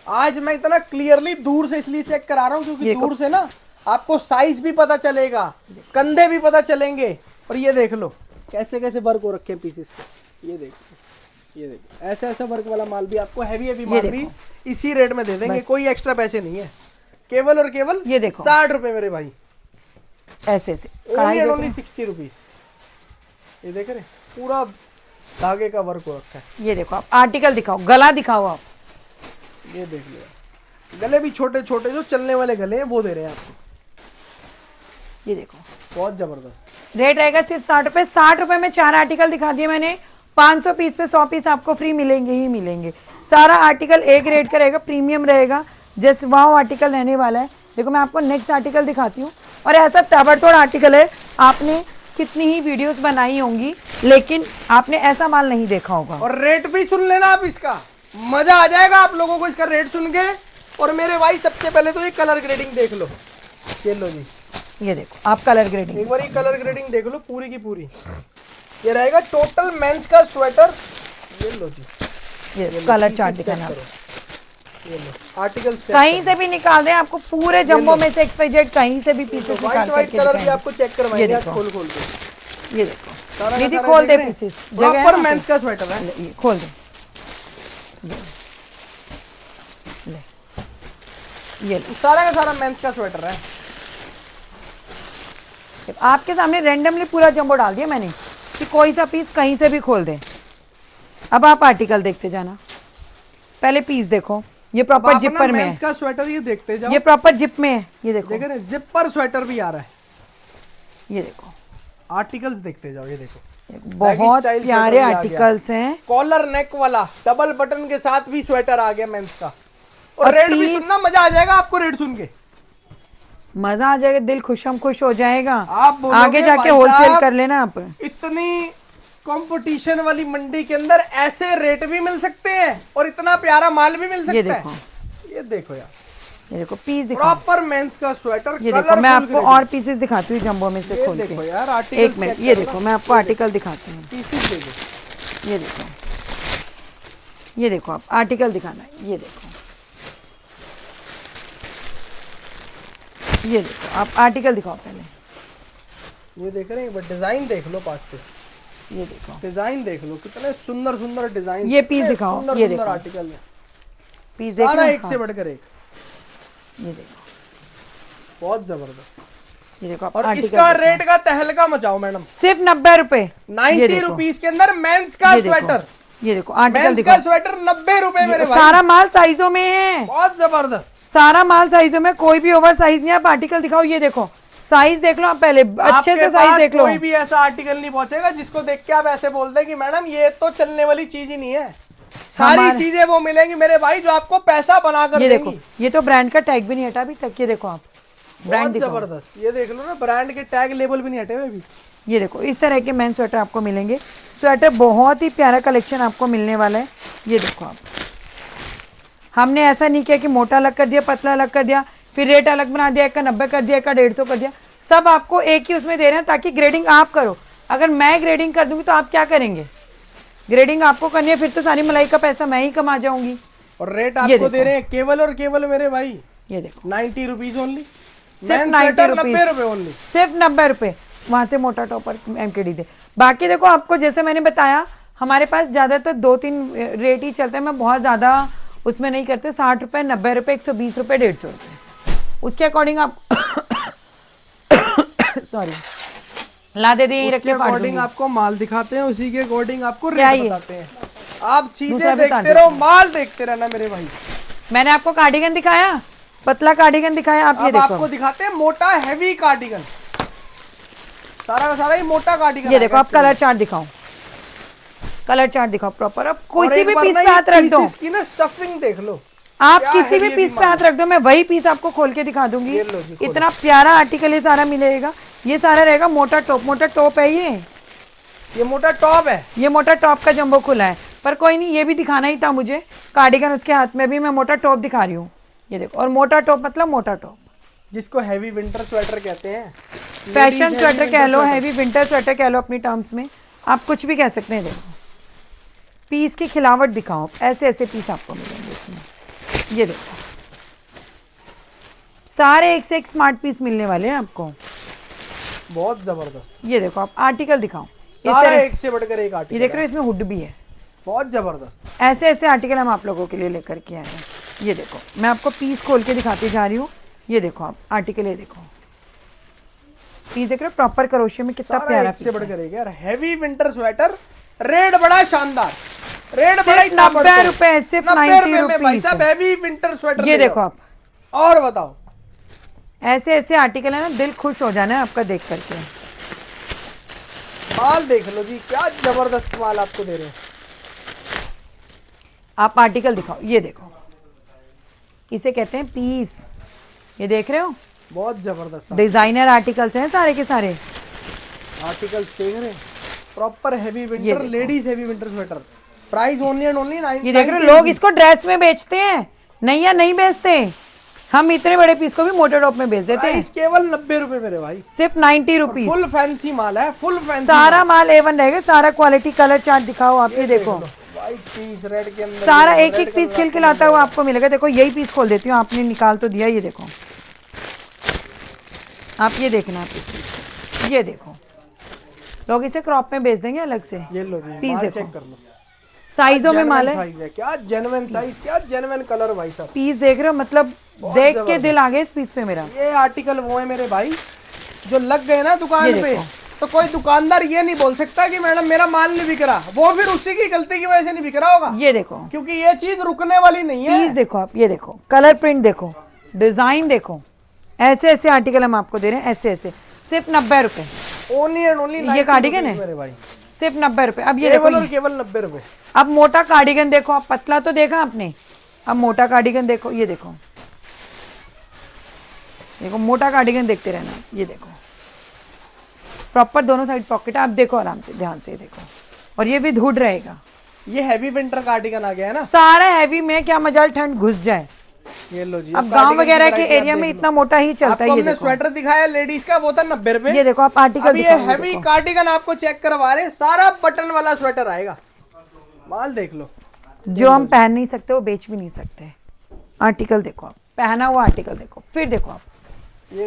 आज मैं इतना क्लियरली दूर से इसलिए चेक करा रहा हूँ क्योंकि दूर से ना आपको साइज भी पता चलेगा, कंधे भी पता चलेंगे। और ये देख लो कैसे कैसे वर्क हो रखे हैं पीसेस पे। ये देखो, ये देखो ऐसा ऐसा वर्क वाला माल भी आपको, हैवी हैवी माल भी इसी रेट में दे देंगे, कोई एक्स्ट्रा पैसे नहीं है, केवल और केवल ये देखो 60 रुपए मेरे भाई, ऐसे ऐसे ओनली एंड ओनली 60 रुपीज। ये देख रहे पूरा धागे का वर्क हो रखा है। ये देखो आप आर्टिकल दिखाओ, गला दिखाओ आप, ये देख लिया, गले भी छोटे छोटे जो चलने वाले गले हैं वो दे रहे हैं आपको। ये देखो बहुत जबरदस्त रेट रहेगा सिर्फ 60 रुपए। 60 रुपए में 4 आर्टिकल दिखा दिए मैंने, 500 पीस पे 100 पीस आपको फ्री मिलेंगे ही मिलेंगे। सारा आर्टिकल एक रेट का रहेगा, प्रीमियम रहेगा, जस्ट वाओ आर्टिकल रहने वाला है। देखो मैं आपको नेक्स्ट आर्टिकल दिखाती हूँ, और ऐसा ताबड़तोड़ आर्टिकल है, आपने कितनी ही वीडियोस बनाई होंगी लेकिन आपने ऐसा माल नहीं देखा होगा। और रेट भी सुन लेना आप इसका, मजा आ जाएगा आप लोगों को इसका रेट सुन के। और मेरे भाई सबसे पहले तो ये कलर ग्रेडिंग देख लो, ये लो जी, ये देखो आप कलर ग्रेडिंग, एक बार ये कलर ग्रेडिंग देख लो पूरी की पूरी। ये रहेगा टोटल मेंस का स्वेटर, ये लो जी, ये कलर चार्ट दिखाना, ये लो आर्टिकल कहीं से भी निकाल दें आपको, पूरे जंबो में से XYZ कहीं से भी पीसेस निकाल व्हाइट करके कलर भी दिखाएंगे। आपको चेक करवाएंगे आज खोल खोल के। ये देखो सारा का दीदी सारा खोल दे देख रहे हैं? पीसेस, प्रॉपर मेंस का स्वेटर है, ये खोल दे, ले ये ले। सारा का सारा मेंस का स्वेटर है। आपके सामने रैंडमली पूरा जंबो डाल दिया मैंने कि कोई सा पीस कहीं से भी खोल दे। अब आप आर्टिकल देखते जाना, पहले पीस देखो, ये प्रॉपर जिपर में मेंस है, का स्वेटर ये देखते जाओ, ये प्रॉपर जिप में है, ये देखो, देख रहे हैं जिपर स्वेटर भी आ रहा है। ये देखो आर्टिकल्स देखते जाओ, ये देखो बहुत स्टाइल प्यारे स्वेटर भी आ गया। आर्टिकल्स हैं। कॉलर नेक वाला डबल बटन के साथ भी स्वेटर आ गया मेंस का। और और रेट भी पीस- सुनना, मजा आ जाएगा आपको रेट सुन के। मजा आ जाएगा, दिल खुशम खुश हो जाएगा। आप बोलोगे आगे जाके भाई होलसेल साहब, कर लेना आप। इतनी कंपटीशन वाली मंडी के अंदर ऐसे रेट भी मिल सकते हैं और इतना प्यारा माल भी मिल सकता ये है। देखो, ये देखो यार, ये देखो पीस दिखा, प्रॉपर मेंस का स्वेटर। ये देखो मैं आपको और पीसेस दिखाती हूँ जंबो में से खोल देखो के। यार आर्टिकल, एक मिनट, ये देखो मैं आपको आर्टिकल दिखाती हूँ, पीसेस देखो, ये देखो, ये देखो आप आर्टिकल दिखाना है, ये देखो, ये देखो आप आर्टिकल दिखाओ पहले, ये देख रहे हैं, एक बार डिजाइन देख लो पास से, ये देखो डिजाइन देख लो, कितने सुंदर सुंदर डिजाइन। ये पीस दिखाओ, सुंदर ये सुंदर देखो। आर्टिकल है, पीस देख सारा रहे हो? एक से हाँ, बढ़कर एक, ये देखो, बहुत जबरदस्त। ये देखो आप और आर्टिकल इसका देखो। रेट का तहलका मचाओ मैडम, सिर्फ 90 रुपए, 90 रुपीज के अंदर मेंस का ये देखो, स्वेटर, ये देखो आर्टिकल मेंस दिखो, का स्वेटर 90 रुपए मेरे भाई, सारा माल साइजों में है, बहुत जबरदस्त। सारा माल साइजों में, कोई भी ओवर साइज नहीं है। आप आर्टिकल दिखाओ, ये देखो साइज देख लो आप पहले, अच्छे आपके से साइज पास देख लो। कोई भी ऐसा आर्टिकल नहीं पहुंचेगा जिसको देख के आप ऐसे बोल दे कि मैडम ये तो चलने वाली चीज ही नहीं है। सारी हमारे- चीजें वो मिलेंगी मेरे भाई जो आपको पैसा बनाकर ये देंगी। देखो, ये तो ब्रांड का टैग भी नहीं हटा अभी तक, ये देखो आप ब्रांड बहुत दिखाओ, जबरदस्त, ये देख लो ना, ब्रांड के टैग लेबल भी नहीं हटे हुए अभी। ये देखो इस तरह के मेन स्वेटर आपको मिलेंगे। स्वेटर बहुत ही प्यारा कलेक्शन आपको मिलने वाला है। ये देखो आप, हमने ऐसा नहीं किया कि मोटा अलग कर दिया, पतला अलग कर दिया, फिर रेट अलग बना दिया, एक का 90 कर दिया, एक का 150 कर दिया। सब आपको एक ही उसमें दे रहे हैं ताकि ग्रेडिंग आप करो। अगर मैं ग्रेडिंग कर दूंगी तो आप क्या करेंगे? ग्रेडिंग आपको करनी है, फिर तो सारी मलाई का पैसा मैं ही कमा जाऊंगी। और रेट ये आपको देखो। दे रहे हैं केवल और केवल मेरे भाई ये देखो 90 रुपीज ओनली, सिर्फ 90 90 रुपए ओनली। सिर्फ 90 रुपए, वहां से मोटा टॉपर MKD दे। बाकी देखो आपको जैसे मैंने बताया, हमारे पास ज्यादातर 2-3 रेट ही चलते हैं। मैं बहुत ज्यादा उसमें नहीं करते, 60 रुपए, 90 रुपए, 120 रुपए, 150 रुपए, उसके अकॉर्डिंग आप सॉरी ला दे दिए, रख उसके के फाड़ अकॉर्डिंग दूंगी। आपको माल दिखाते हैं, उसी के अकॉर्डिंग आपको क्या रेट ये? बताते हैं। आप दूसरा चीजें भी देखते काट रहो, देते माल देखते रहना मेरे भाई। मैंने आपको कार्डिगन दिखाया, पतला कार्डिगन दिखाया, आप ये अब देखो, आपको दिखाते हैं मोटा हैवी कार्डिगन, सारा का सारा ही मोटा कार्डिगन। ये देखो आप कलर चार्ट दिखाओ, कलर चार्ट दिखाओ प्रॉपर। अब कोई और सी एक भी बार पीस ना पे ये हाथ रख दो, पीसेस की ना स्टफिंग देख लो, आप क्या किसी भी heavy पीस पे माल हाथ रख दो, मैं वही पीस आपको खोल के दिखा दूंगी। ये लो जी, खोलो। इतना प्यारा आर्टिकल ये सारा मिलेगा। ये सारा रहेगा मोटा टॉप, मोटा टॉप है ये मोटा टॉप है। ये मोटा टॉप का जंबो खुला है, पर कोई नहीं, ये भी दिखाना ही था मुझे। कार्डिगन उसके हाथ में भी मैं मोटा टॉप दिखा रही हूँ, ये देखो। और मोटा टॉप मतलब मोटा टॉप, जिसको हैवी विंटर स्वेटर कहते हैं, फैशन Ladies स्वेटर heavy कह winter लो, sweater। हैवी विंटर स्वेटर कह लो, अपनी टर्म्स में आप कुछ भी कह सकते हैं। देखो पीस की खिलावट दिखाओ, ऐसे ऐसे पीस आपको मिलेंगे इसमें। ये देखो सारे एक से एक स्मार्ट पीस मिलने वाले हैं आपको। बहुत जबरदस्त, ये देखो आप आर्टिकल दिखाओ, इस सारा तरह- एक से बढ़कर एक ये आर्टिकल देख रहे है। हो, इसमें हुड भी है। बहुत जबरदस्त। ऐसे ऐसे आर्टिकल हम आप लोगों के लिए लेकर के आए हैं। ये देखो मैं आपको पीस खोल के दिखाती जा रही हूँ। ये देखो आप आर्टिकल, ये देखो पीस देख रहे हो, प्रॉपर करोशिया में कितना सारा प्यारा एक से पीस है। बढ़कर एक यार, हैवी विंटर स्वेटर, रेट बड़ा शानदार, रेट बड़ा सिर्फ 90 रुपए, सिर्फ 90 में भाई रुपीस। साहब हैवी विंटर स्वेटर। ये देखो आप, और बताओ, ऐसे ऐसे आर्टिकल है ना, दिल खुश हो जाना है आपका देख करके। माल देख लो जी, क्या जबरदस्त माल आपको दे रहे हैं। आप आर्टिकल दिखाओ, ये देखो इसे कहते हैं पीस। ये देख रहे हो, बहुत जबरदस्त डिजाइनर आर्टिकल्स हैं सारे के सारे। आर्टिकल्स देख रहे हैं, proper heavy winter, ladies heavy winter sweater. Price only and only 9। ये देख रहे हो, लोग इसको ड्रेस में बेचते हैं, नहीं या नहीं बेचते, हम इतने बड़े पीस को भी मोटे टॉप में बेच देते हैं। केवल 90 रुपए मेरे भाई, सिर्फ 90 रुपीज। फुल फैंसी माल है, फुल फैंसी। सारा माल A1 रहेगा, सारा क्वालिटी। कलर चार्ट दिखाओ आप, ये देखो व्हाइट पीस रेड के अंदर, सारा एक एक पीस खिलखिलाता हुआ आपको मिलेगा। देखो यही पीस खोल देती हूँ, आपने निकाल तो दिया। ये देखो आप, ये देखना आप, ये देखो लोग इसे क्रॉप में बेच देंगे अलग से। ये लो जी, पीस माल देखो, चेक कर लो, साइजों में माल है। साइज है, क्या जेन्युइन साइज, क्या जेन्युइन कलर भाई साहब। पीस देख रहे हो, मतलब देख के दिल आ गया इस पीस पे मेरा। ये आर्टिकल वो है मेरे भाई जो लग गए ना दुकान पे, तो कोई दुकानदार ये नहीं बोल सकता कि मैडम मेरा माल नहीं बिक रहा, वो फिर उसी की गलती की वजह से नहीं बिक रहा होगा। ये देखो, क्योंकि ये चीज रुकने वाली नहीं है। पीस देखो आप, ये देखो कलर प्रिंट देखो, डिजाइन देखो, ऐसे ऐसे आर्टिकल हम आपको दे रहे हैं, ऐसे ऐसे, सिर्फ 90 रुपए। ओनली एंड ओनली ये कार्डिगन है मेरे भाई, सिर्फ 90 रुपए। अब ये देखो, केवल और केवल 90 रुपए। अब मोटा कार्डिगन देखो आप, पतला तो देखा आपने, अब मोटा कार्डिगन देखो। ये देखो, देखो मोटा कार्डिगन देखते रहना। ये देखो प्रॉपर दोनों साइड पॉकेट है। आप देखो आराम से, ध्यान से देखो, और ये भी धुड रहेगा। ये हैवी विंटर कार्डिगन आ गया है ना, सारा हैवी में, क्या मजाल ठंड घुस जाए। ये लो जी। अब गांव वगैरह के एरिया में इतना मोटा ही चलता है। ये हमने देखो स्वेटर दिखाया लेडीज का, वो था 90 रुपए। ये देखो आप आर्टिकल अब ये हैवी कार्डिगन आपको चेक करवा रहे हैं, सारा बटन वाला स्वेटर आएगा। माल देख लो, जो हम पहन नहीं सकते वो बेच भी नहीं सकते। आर्टिकल देखो आप, पहना हुआ आर्टिकल देखो, फिर देखो आप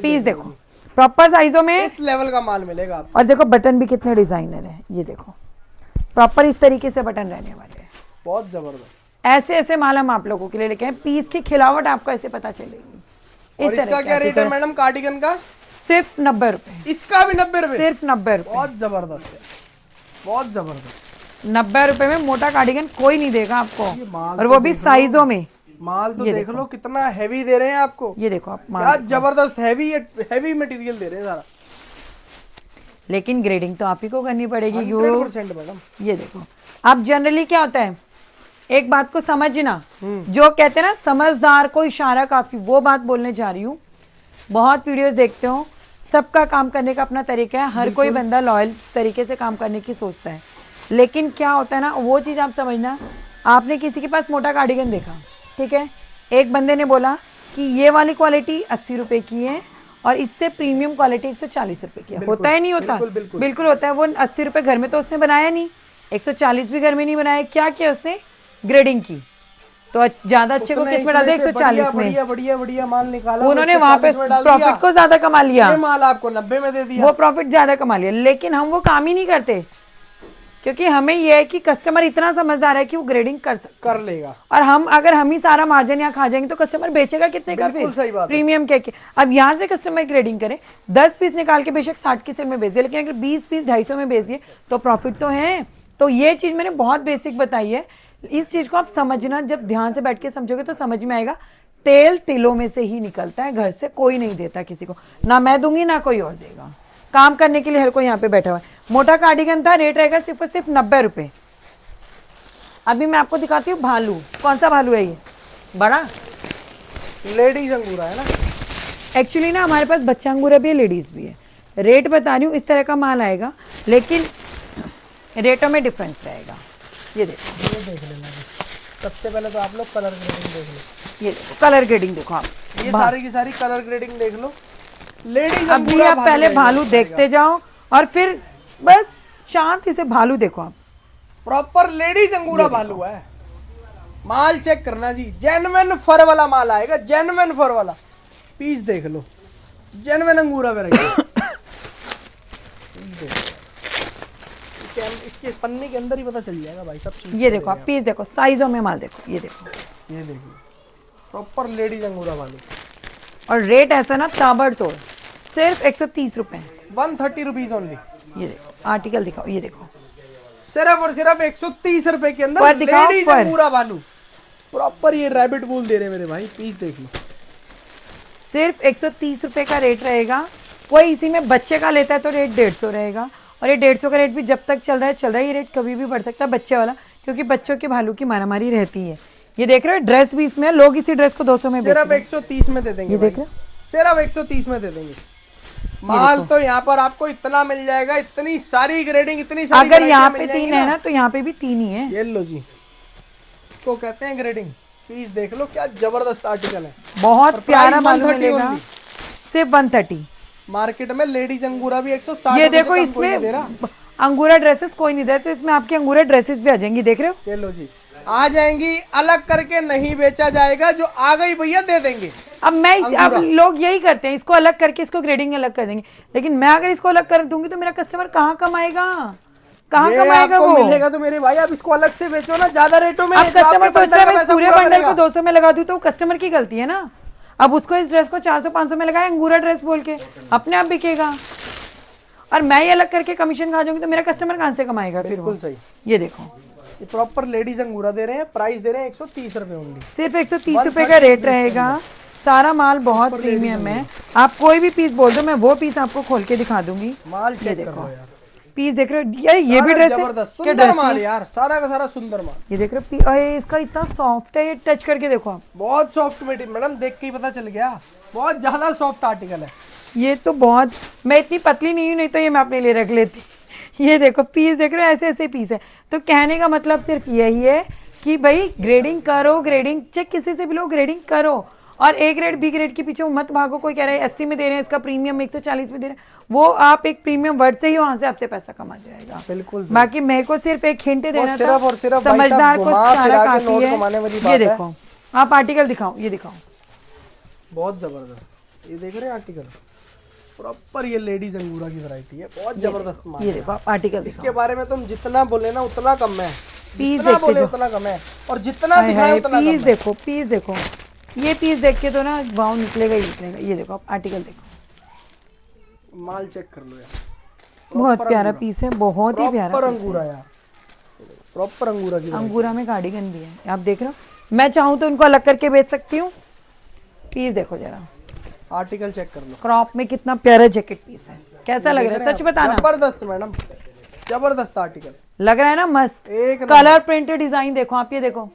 पीस देखो, प्रॉपर साइजों में इस लेवल का माल मिलेगा आपको। और देखो बटन भी कितने डिजाइनर है। ये देखो प्रॉपर इस तरीके से बटन रहने वाले हैं, बहुत जबरदस्त। ऐसे ऐसे माल हम आप लोगों के लिए लेके आए। पीस की खिलावट आपको ऐसे पता चलेगी। और इसका क्या रेट है मैडम कार्डिगन का? सिर्फ 90 रुपए। इसका भी 90 रुपए? सिर्फ 90 रुपए। बहुत जबरदस्त है, बहुत जबरदस्त। 90 रुपए में मोटा कार्डिगन कोई नहीं देगा आपको, और तो वो भी साइजों में। माल तो देख लो कितना हैवी दे रहे हैं आपको। ये देखो आप क्या जबरदस्त हैवी मटेरियल दे रहे हैं सारा। लेकिन ग्रेडिंग तो आप ही को करनी पड़ेगी। 100% मैडम। ये देखो आप, जनरली क्या होता है, एक बात को समझना, जो कहते हैं ना समझदार को इशारा काफी, वो बात बोलने जा रही हूँ। बहुत वीडियोस देखते हो, सबका काम करने का अपना तरीका है, हर कोई बंदा लॉयल तरीके से काम करने की सोचता है। लेकिन क्या होता है ना, वो चीज आप समझना, आपने किसी के पास मोटा कार्डिगन देखा, ठीक है, एक बंदे ने बोला कि ये वाली क्वालिटी 80 रुपए की है और इससे प्रीमियम क्वालिटी 140 रुपए की है। होता है नहीं होता? बिल्कुल होता है। वो 80 रुपए घर में तो उसने बनाया नहीं, 140 भी घर में नहीं बनाया। क्या किया उसने? ग्रेडिंग की, तो ज्यादा अच्छे को किस में डाल दिया? 140 में। बढ़िया माल निकाला, उन्होंने वहां पे प्रॉफिट को ज्यादा कमा लिया। ये माल आपको 90 में दे दिया, वो प्रॉफिट ज्यादा कमा लिया। लेकिन हम वो काम ही नहीं करते, क्योंकि हमें ये है कि कस्टमर इतना समझदार है कि वो ग्रेडिंग कर लेगा। और अगर हम ही सारा मार्जिन यहाँ खा जाएंगे तो कस्टमर बेचेगा कितने का? फिर सही बात, प्रीमियम के। अब यहाँ से कस्टमर ग्रेडिंग करे, 10 पीस निकाल के बेशक 60 की सेल में बेच दिए, लेकिन अगर 20 पीस 250 में बेच दिए तो प्रॉफिट तो है। तो ये चीज मैंने बहुत बेसिक बताई है। इस चीज को आप समझना, जब ध्यान से बैठ के समझोगे तो समझ में आएगा। तेल तिलों में से ही निकलता है, घर से कोई नहीं देता किसी को, ना मैं दूंगी ना कोई और देगा। काम करने के लिए हर कोई यहाँ पे बैठा हुआ है। मोटा कार्डिगन था, रेट रहेगा सिर्फ और सिर्फ 90 रुपए। अभी मैं आपको दिखाती हूँ भालू। कौन सा भालू है ये? बड़ा लेडीज अंगूरा है ना। एक्चुअली ना हमारे पास बच्चा अंगूरा भी है, लेडीज भी है। रेट बता रही हूँ, इस तरह का माल आएगा, लेकिन रेटों में डिफरेंस रहेगा। ये देखो, ये देख लेना। सबसे पहले तो आप लोग कलर ग्रेडिंग देख लो। ये देखो कलर ग्रेडिंग देखो आप, ये सारी की सारी कलर ग्रेडिंग देख लो। लेडीज अभी आप पहले भालू देखते जाओ और फिर बस शांति से भालू देखो आप। प्रॉपर लेडीज अंगूरा भालू है। माल चेक करना जी, जेन्युइन फर वाला माल आएगा, जेन्युइन फर वाला। पीस देख लो, जेन्युइन अंगूरा वैरायटी। इसके पन्ने के अंदर ही पता चल जाएगा भाई सब चीज। ये देखो आप, पीस देखो, साइजों में माल देखो। ये देखो, ये देखिए प्रॉपर लेडीज अंगूरा भालू। और रेट ऐसा ना ताबड़तोड़, सिर्फ 130 रुपए, 130 रुपीज ओनली। ये देखो आर्टिकल दिखाओ, ये देखो सिर्फ और सिर्फ 130 रुपए के अंदर लेडीज अंगूरा भालू। प्रॉपर ये रैबिट वूल दे रहे मेरे भाई। पीस देख लो, सिर्फ 130 रुपए का रेट रहेगा। कोई इसी में बच्चे का लेता है तो रेट 150 रहेगा, और ये 150 का रेट भी जब तक चल रहा है ये रेट कभी भी बढ़ सकता है बच्चे वाला, क्योंकि बच्चों के भालू की मारामारी रहती है। ये देख रहे हो ड्रेस भी इसमें, लोग इसी ड्रेस को 200 में बेच सिर्फ रहे हैं। 130 में दे देंगे। ये देख रहे हो, सिर्फ 130 में दे देंगे। माल तो यहाँ पर आपको इतना मिल जाएगा, इतनी सारी ग्रेडिंग, इतनी सारी अगर यहाँ मिल पे जाएंगी 3 है ना तो यहाँ पे भी 3 ही है। ये लो जी, इसको कहते हैं ग्रेडिंग। पीस देख लो क्या जबरदस्त आर्टिकल है, बहुत प्यारा मालूम 130 मिलेगा, only। सिर्फ 130। मार्केट में लेडीज अंगूरा भी 160 ये रुपए से देखो कम कोई नहीं दे इसमें रहा। अंगूरा ड्रेसेस कोई नहीं दे, तो इसमें आपकी अंगूरा ड्रेसेस भी आ जाएंगी, देख रहे हो। ये लो जी, आ जाएंगी, अलग करके नहीं बेचा जाएगा, जो आ गई भैया दे देंगे। अब लोग यही करते हैं, इसको अलग करके इसको ग्रेडिंग अलग कर देंगे, लेकिन मैं अगर इसको अलग कर दूंगी तो मेरा कस्टमर कहाँ कमाएगा, कहाँ ये कमाएगा आपको वो। मिलेगा तो मेरे भाई आप इसको अलग से बेचो ना, ज्यादा रेटों में। अब जो आपके कस्टमर सोच बंडल रहा का है मैं पैसा पूरे पूरा बंडल करेगा। को 200 में लगा दूं तो कस्टमर की गलती है ना। अब उसको इस ड्रेस को 400-500 में लगाया अंगूरा ड्रेस बोल के, अपने आप बिकेगा। और मैं ही अलग करके कमीशन खा जाऊंगी तो मेरा कस्टमर कहाँ से कमाएगा फिर वो। बिल्कुल सही। ये देखो, ये प्रॉपर लेडीज अंगूरा दे रहे हैं, प्राइस दे रहे हैं 130 रुपए ओनली। सिर्फ 130 रुपए का रेट रहेगा। सारा माल बहुत प्रीमियम है। आप कोई भी पीस बोल दो, मैं वो पीस आपको खोल के दिखा दूंगी। माल चेक कर लो यार, पीस देख रहे हो यार, ये भी ड्रेस है, जबरदस्त क्या सुंदर ड्रेस माल है? यार, सारा का सारा सुंदर माल। ये देख रहे हो, अरे इसका इतना सॉफ्ट है, ये टच करके देखो आप। बहुत सॉफ्ट मटेरियल मैडम, देख के ही पता चल गया, बहुत ज्यादा सॉफ्ट आर्टिकल है। ये तो बहुत, मैं इतनी पतली नहीं हूँ, नहीं तो ये मैं अपने लिए रख लेती। ये देखो पीस देख रहे हो, ऐसे ऐसे पीस है। तो कहने का मतलब सिर्फ यही है कि भाई ग्रेडिंग करो, ग्रेडिंग चेक किसी से भी लो, ग्रेडिंग करो। और ए ग्रेड बी ग्रेड के पीछे मत भागो। कोई कह रहा है 80 में दे रहे हैं, इसका प्रीमियम 140 में दे रहे हैं, वो आप एक प्रीमियम वर्ड से ही वहां से आपसे पैसा कमा जाएगा। बिल्कुल। बाकी मेरे को सिर्फ एक हिंट देना था, सिर्फ और सिर्फ भाई समझदार साहब को घुमा सारा फिरा के काफी नोट है। कमाने वाली ये बात है। देखो, आप आर्टिकल दिखाओ, ये दिखाओ, बहुत जबरदस्त। ये देख रहे हैं आर्टिकल, प्रॉपर ये लेडीज अंगूरा की वैरायटी है, बहुत जबरदस्त माल ये है। देखो आप आर्टिकल इसके दिखाओ। बारे में तुम जितना बोले ना उतना कम है, पीस जितना देखते बोले जाओ। उतना कम है, और जितना हाय दिखाए हाय, उतना कम पीस है। देखो, पीस देखो, ये पीस देख के तो ना वाव निकलेगा ही निकलेगा। ये देखो आप आर्टिकल देखो, माल चेक कर लो यार, बहुत प्यारा पीस है, बहुत ही प्यारा प्रॉपर piece है। अंगूरा यार, प्रॉपर अंगूरा की अंगूरा में कार्डिगन भी है, आप देख रहे हो। मैं चाहूँ तो उनको अलग करके बेच सकती हूँ। पीस देखो जरा, आर्टिकल चेक कर लो। क्रॉप में कितना प्यारा जैकेट पीस है, कैसा लग रहा है सच बताना। जबरदस्त मैडम, जबरदस्त आर्टिकल, लग रहा है ना मस्त। एक कलर प्रिंटेड डिजाइन देखो आप, ये देखो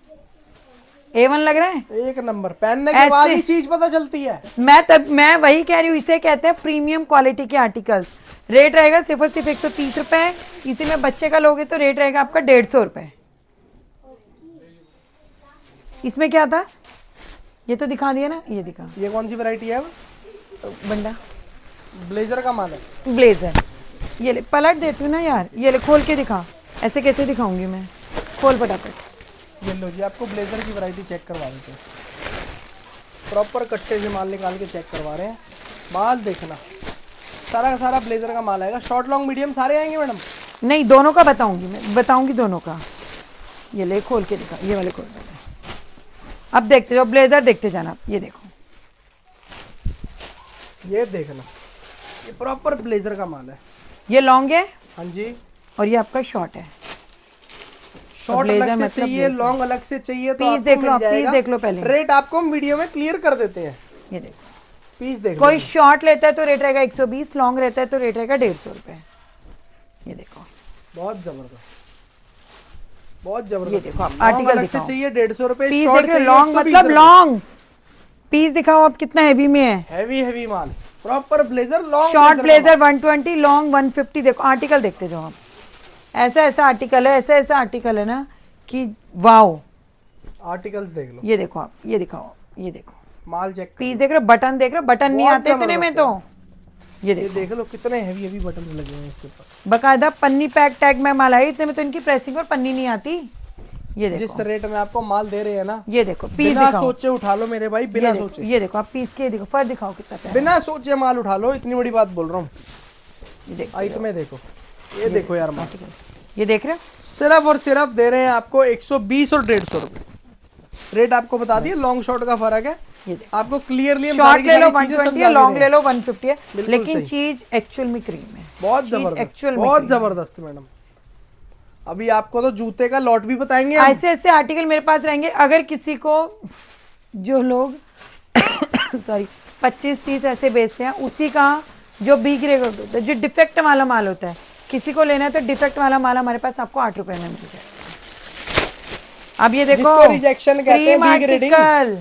A1 लग रहा है। एक नंबर। पहनने के बाद ही चीज पता चलती है। मैं वही कह रही हूँ, इसे कहते हैं प्रीमियम क्वालिटी के आर्टिकल्स। रेट रहेगा सिर्फ और सिर्फ 130 रुपए। इसी में बच्चे का लोगे तो रेट रहेगा आपका 150 रुपए। इसमें क्या था, ये तो दिखा दिया ना, ये दिखा। ये कौन सी वैरायटी है? बंडा ब्लेजर का माल है। ब्लेजर, ये ले पलट देती हूँ ना यार, ये ले खोल के दिखा। ऐसे कैसे दिखाऊंगी मैं, खोल फटाफट। ये लो जी, आपको ब्लेजर की वैरायटी चेक करवा देते हैं। प्रॉपर कट्टे से माल निकाल के चेक करवा रहे हैं। माल देखना, सारा का सारा ब्लेजर का माल आएगा। शॉर्ट लॉन्ग मीडियम सारे आएंगे मैडम? नहीं, दोनों का बताऊंगी मैं, बताऊंगी दोनों का। ये ले खोल के दिखा, ये वाले खोल के। अब देखते जाओ, ब्लेजर देखते जाना। ये देखो, ये देखना, ये प्रॉपर ब्लेजर का माल है। ये लॉन्ग है हाँ जी, और ये आपका शॉर्ट है। शॉर्ट ब्लेजर अलग से मतलब चाहिए, ब्लेजर। लॉन्ग अलग से चाहिए तो पीस आपको देख लो, मिल आप पीस जाएगा। देख लो पहले। रेट आपको हम वीडियो में क्लियर कर देते हैं। ये देखो, पीस देख कोई लो। शॉर्ट लेता है तो रेट रहेगा 120, लॉन्ग रहता है तो रेट रहेगा 150 रुपए। ये देखो, बहुत जबरदस्त, बहुत जबरदस्त। ये देखो आप लॉन्ग आर्टिकल अलग से दिखाओ। चाहिए 150 रुपए, पीस शॉर्ट देख चाहिए लॉन्ग 120 मतलब रुपए। लॉन्ग। पीस दिखाओ आप कितना हैवी में है। हैवी हैवी माल, proper blazer, long short blazer 120, long 150। देखो आर्टिकल देखते जाओ आप, ऐसा ऐसा आर्टिकल है, ऐसा ऐसा आर्टिकल है ना कि वाओ। आर्टिकल्स देख लो। ये देखो आप, ये दिखाओ, ये देखो माल चेक कर पीस देख रहे हो, बटन देख रहे हो, बटन नहीं बहुत आते इतने में तो। ये ये देखो, देख लो कितने हैवी हैवी बटन लगे हैं इसके ऊपर। बकायदा पन्नी पैक टैग में माल आई, इतने में तो इनकी प्रेसिंग और पन्नी नहीं आती। ये जिस देखो, रेट में आपको माल दे रहे हैं ना, ये देखो पीस बिना दिखाओ। सोचे उठा लो मेरे भाई, बिना ये देखो, सोचे, ये देखो आप पीस के देखो, फर्क दिखाओ कितना प्यारा। बिना सोचे माल उठा लो, इतनी बड़ी बात बोल रहा हूँ। ये देखो, आइटमें देखो, ये देखो यार माल, ये देख रहे हो, सिर्फ और सिर्फ दे रहे हैं आपको 120 और 150 रुपए। रेट आपको बता दिए, लॉन्ग शॉर्ट का फर्क है। ये देखो। आपको क्लियरली शॉर्ट ले लो 120 है, लॉन्ग ले लो 150 है, बिल्कुल लेकिन सही। चीज एक्चुअल में क्रीम है। बहुत चीज जबरदस्त, एक्चुअल में बहुत cream है। जबरदस्त मैडम। अभी आपको तो जूते का लॉट भी बताएंगे हम। ऐसे ऐसे आर्टिकल मेरे पास रहेंगे। अगर किसी को, जो लोग सॉरी 25-30 ऐसे बेचते हैं, उसी का जो बी ग्रेड होता है, जो डिफेक्ट वाला माल होता है, किसी को लेना है तो डिफेक्ट वाला माल हमारे पास आपको 8 रुपए में मिल जाएगा। अब ये देखो जिसको रिजेक्शन कहते हैं, क्रीम big reading। आर्टिकल,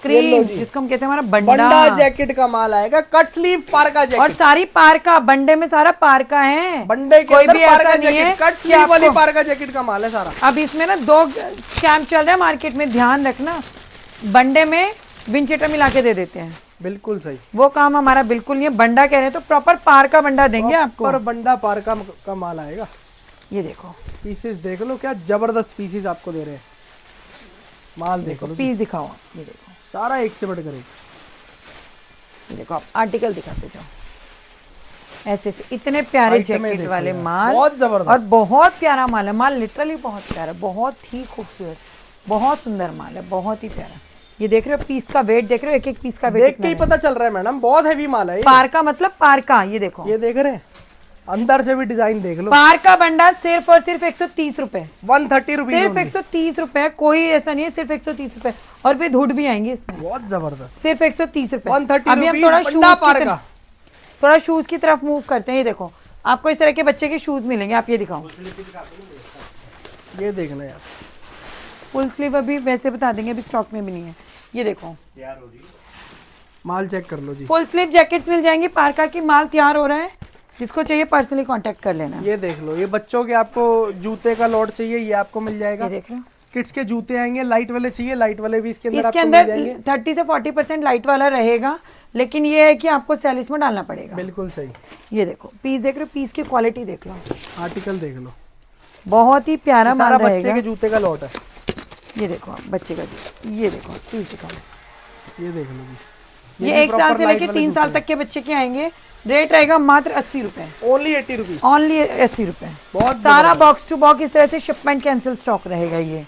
ये लो क्रीम जी। जिसको हम कहते हैं हमारा बंडा बंडा। जैकेट का माल आएगा, कट स्लीव पारका और जैकेट, सारी पारका, बंडे में सारा पारका है, बंडे के कोई अंदर भी ऐसा पारका नहीं है जैकेट, कट कि स्लीव वाली आपको- पारका जैकेट का माल है सारा। अब इसमें ना 2 स्कैम चल रहे हैं मार्केट में, ध्यान रखना। बंडे में विंचेटर मिला के दे देते हैं, बिल्कुल सही। वो काम हमारा बिल्कुल नहीं है। बंडा कह रहे हैं तो प्रॉपर पारका बंडा देंगे आपको। पर बंडा पारका का माल आएगा। ये देखो पीसेस देख लो, क्या जबरदस्त पीसेस आपको दे रहे हैं। माल देखो लो, पीस दिखाओ आप, ये देखो, सारा एक से बढ़कर एक। ये देखो आप आर्टिकल दिखाते जाओ, ऐसे ऐसे इतने प्यारे आइटमें जैकेट देखो वाले यार, माल, बहुत जबरदस्त। और बहुत प्यारा माल है। माल लिटरली बहुत प्यारा, बहुत ही खूबसूरत, बहुत सुंदर माल है, बहुत ही प्यारा। ये देख रहे हो पीस का वेट, देख रहे हो एक एक पीस का वेट देख के ही पता चल रहा है मैडम, बहुत हैवी माल है ये। पारका मतलब पारका, ये देखो, ये देख रहे हैं, अंदर से भी डिजाइन देख लो। पारका बंडा सिर्फ और सिर्फ 130 रुपए, 130 रुपीज, सिर्फ 130 रुपए, कोई ऐसा नहीं है, सिर्फ 130 रुपए। और फिर हुड भी आएंगे इसमें, बहुत जबरदस्त। सिर्फ 130 रुपए। 130 अभी हम रुपीज, थोड़ा बंडा शूज पारका। थोड़ा शूज की तरफ मूव करते हैं। ये देखो आपको इस तरह के बच्चे के शूज मिलेंगे, आप ये दिखाओ। ये देखना यार, फुल स्लीव अभी वैसे बता देंगे, अभी स्टॉक में भी नहीं है। ये देखो माल चेक कर लो जी। फुल स्लीव जैकेट्स मिल जाएंगी, पारका की माल तैयार हो रहा है, जिसको चाहिए पर्सनली कांटेक्ट कर लेना। ये देख लो, ये बच्चों के आपको जूते का लॉट चाहिए, ये आपको मिल जाएगा। ये देख रहे हो, किड्स के जूते आएंगे, लाइट वाले चाहिए, लाइट वाले भी इसके अंदर इसके आपको मिल अंदर जाएंगे। 30 से 40% लाइट वाला रहेगा, लेकिन ये है कि आपको सैलिस में डालना पड़ेगा। बिल्कुल सही। ये देखो पीस देख रहे हो, पीस की क्वालिटी देख लो, आर्टिकल देख लो, बहुत ही प्यारा ये माल सारा बच्चे रहेगा। के जूते का लॉट है। ये देखो आप बच्चे का ये देखो पीस दिखाओ, ये देख लो जी, ये भी 1 साल proper से light लेके वाले 3 साल जूते तक के बच्चे के आएंगे। रेट रहेगा मात्र 80 रुपए, ओनली 80 रुपीज। ओनली 80 रुपए। बहुत सारा बॉक्स टू बॉक्स इस तरह से शिपमेंट कैंसिल स्टॉक रहेगा। ये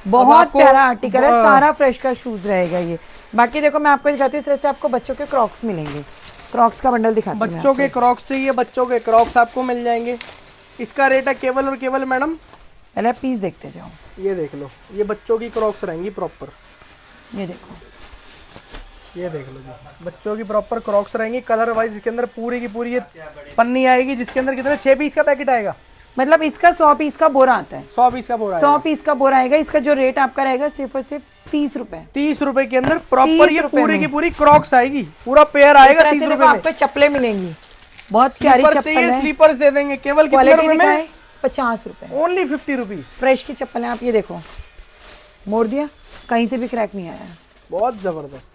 बहुत आपको प्यारा आर्टिकल है, सारा फ्रेश का शूज रहेगा ये। बाकी देखो मैं आपको दिखाती हूँ, इस तरह से आपको बच्चों के क्रॉक्स मिलेंगे, क्रॉक्स का बंडल दिखाती हूँ मैं बच्चों के क्रॉक्स चाहिए, बच्चों के क्रॉक्स आपको मिल जाएंगे। इसका रेट है केवल और केवल मैडम, पहले पीस देखते जाओ। ये देख लो, ये बच्चों की क्रॉक्स रहेंगी प्रॉपर। ये देखो, ये देख लो जी, बच्चों की प्रॉपर क्रॉक्स रहेंगी, कलर वाइज। इसके अंदर पूरी की पूरी ये पन्नी आएगी, जिसके अंदर कितने 6 पीस का पैकेट आएगा। मतलब इसका 100 पीस का बोरा आता है, 100 पीस का बोरा 100 पीस का बोरा आएगा। इसका जो रेट आपका रहेगा सिर्फ और सिर्फ 30 रुपए। 30 रुपए के अंदर प्रॉपर 30 ये रुपए पूरी में। की पूरी क्रॉक्स आएगी, पूरा पेयर आएगा 30 देखो रुपए में। आपको चप्पलें मिलेंगी, बहुत प्यारी स्लीपर्स चप्पल चाहिए, है। स्लीपर्स दे देंगे केवल कितने क्वालिटी रुपए में, दिखाएं, 50 रुपए। Only 50 rupees. फ्रेश की चप्पल है, आप ये देखो, मोड़ दिया, कहीं से भी क्रैक नहीं आया, बहुत जबरदस्त,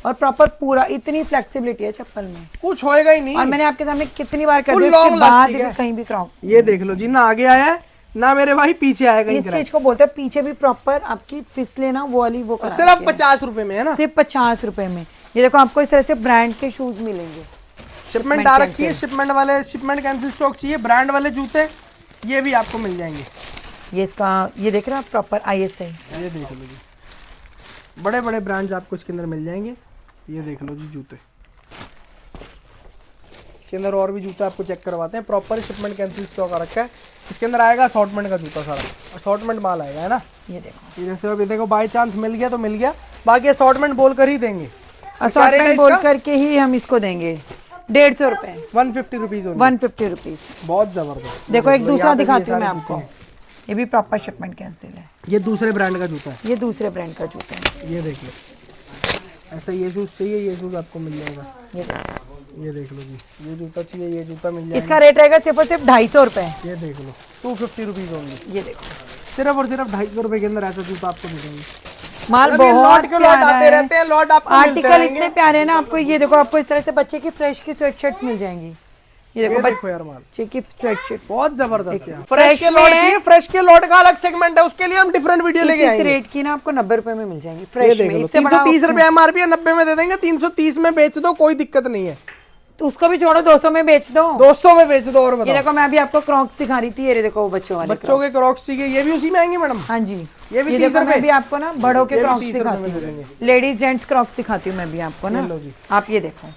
और प्रॉपर पूरा इतनी फ्लेक्सिबिलिटी है चप्पल में। कुछ होएगा ही नहीं। और मैंने आपके सामने कितनी बार कर Full दिया, उसके long बाद elastic भी है। कहीं भी क्रॉक। ये देख लो जी, ना आगे आया है ना मेरे भाई पीछे आएगा। इस चीज को बोलते हैं पीछे भी प्रॉपर आपकी फिसले ना वो वाली वो करा सिर्फ रखी है। 50 रुपए में है ना, सिर्फ 50 रुपए में। ये देखो आपको इस तरह से ब्रांड के शूज मिलेंगे। शिपमेंट आ रखी है, शिपमेंट वाले, शिपमेंट कैंसिल स्टॉक चाहिए, ब्रांड वाले जूते ये भी आपको मिल जाएंगे। ये इसका ये देख रहे हो आप, प्रॉपर ISI। ये देख लो जी, बड़े बड़े ब्रांड्स आपको इसके अंदर मिल जाएंगे। ये देख लो जी जूते, इसके अंदर और भी जूते आपको चेक करवाते हैं। प्रॉपर शिपमेंट कैंसिल स्टॉक आ रखा है, इसके अंदर आएगा असॉर्टमेंट का जूता, सारा असॉर्टमेंट माल आएगा, है ना। ये देखो ये जैसे अभी देखो बाय चांस मिल गया तो मिल गया, बाकी असॉर्टमेंट बोल कर ही देंगे। असॉर्टमेंट बोल करके ही हम इसको देंगे 150 रुपए, 150 रुपीज, 150 रुपीज। बहुत जबरदस्त। देखो एक दूसरा यहाँ पे भी दिखाती हूँ ये मैं सारे आपको, जूते हैं। ये भी प्रॉपर शिपमेंट कैंसिल है, ये दूसरे ब्रांड का जूता है, ये दूसरे ब्रांड का जूता है। ये देख लो। ऐसा ये शूज चाहिए, ये शूज आपको मिल जाएगा। ये देखो, ये देख लो जी, ये जूता चाहिए, ये जूता मिल जाएगा। इसका रेट रहेगा सिर्फ और सिर्फ 250 रुपए। ये देख लो, 250 रुपीज होंगे। ये देखो सिर्फ और सिर्फ 250 रुपए के अंदर ऐसा जूता आपको मिलेंगे। माल अभी बहुत लॉट के लॉट प्यारा आते है। रहते हैं, लॉट आपको मिलते आर्टिकल रहेंगे। इतने प्यारे हैं ना आपको। ये देखो आपको इस तरह से बच्चे की फ्रेश की स्वेटशर्ट मिल जाएंगी। ये देखो ये देखो यार माल बच्चे की स्वेटशर्ट बहुत जबरदस्त है। फ्रेश फ्रेश के में लॉट चाहिए, फ्रेश के लॉट का अलग सेगमेंट है, उसके लिए हम डिफरेंट वीडियो लेके इस आएंगे। रेट की ना आपको 90 रुपए में मिल जाएंगी ये फ्रेश देख में। लो, इससे बड़ा 330 रुपए MRP है, 90 में दे देंगे, 330 में बेच दो, कोई दिक्कत नहीं है। तो उसको भी छोड़ो, 200 में बेच दो। 200 में बेच दो। और ये बताओ, देखो मैं अभी आपको क्रॉक्स दिखा रही थी, ये देखो वो बच्चों वाले बच्चों के क्रॉक्स चाहिए, ये भी उसी में आएंगे मैडम। हाँ जी, ये भी 30 देखो रुपए। मैं भी आपको ना बड़ों के ये भी क्रॉक्स 30 रुपए में दिखाती दे हूँ, देंगे। लेडीज जेंट्स क्रॉक्स दिखाती हूँ मैं भी आपको ना। ये लो जी। आप ये देखो,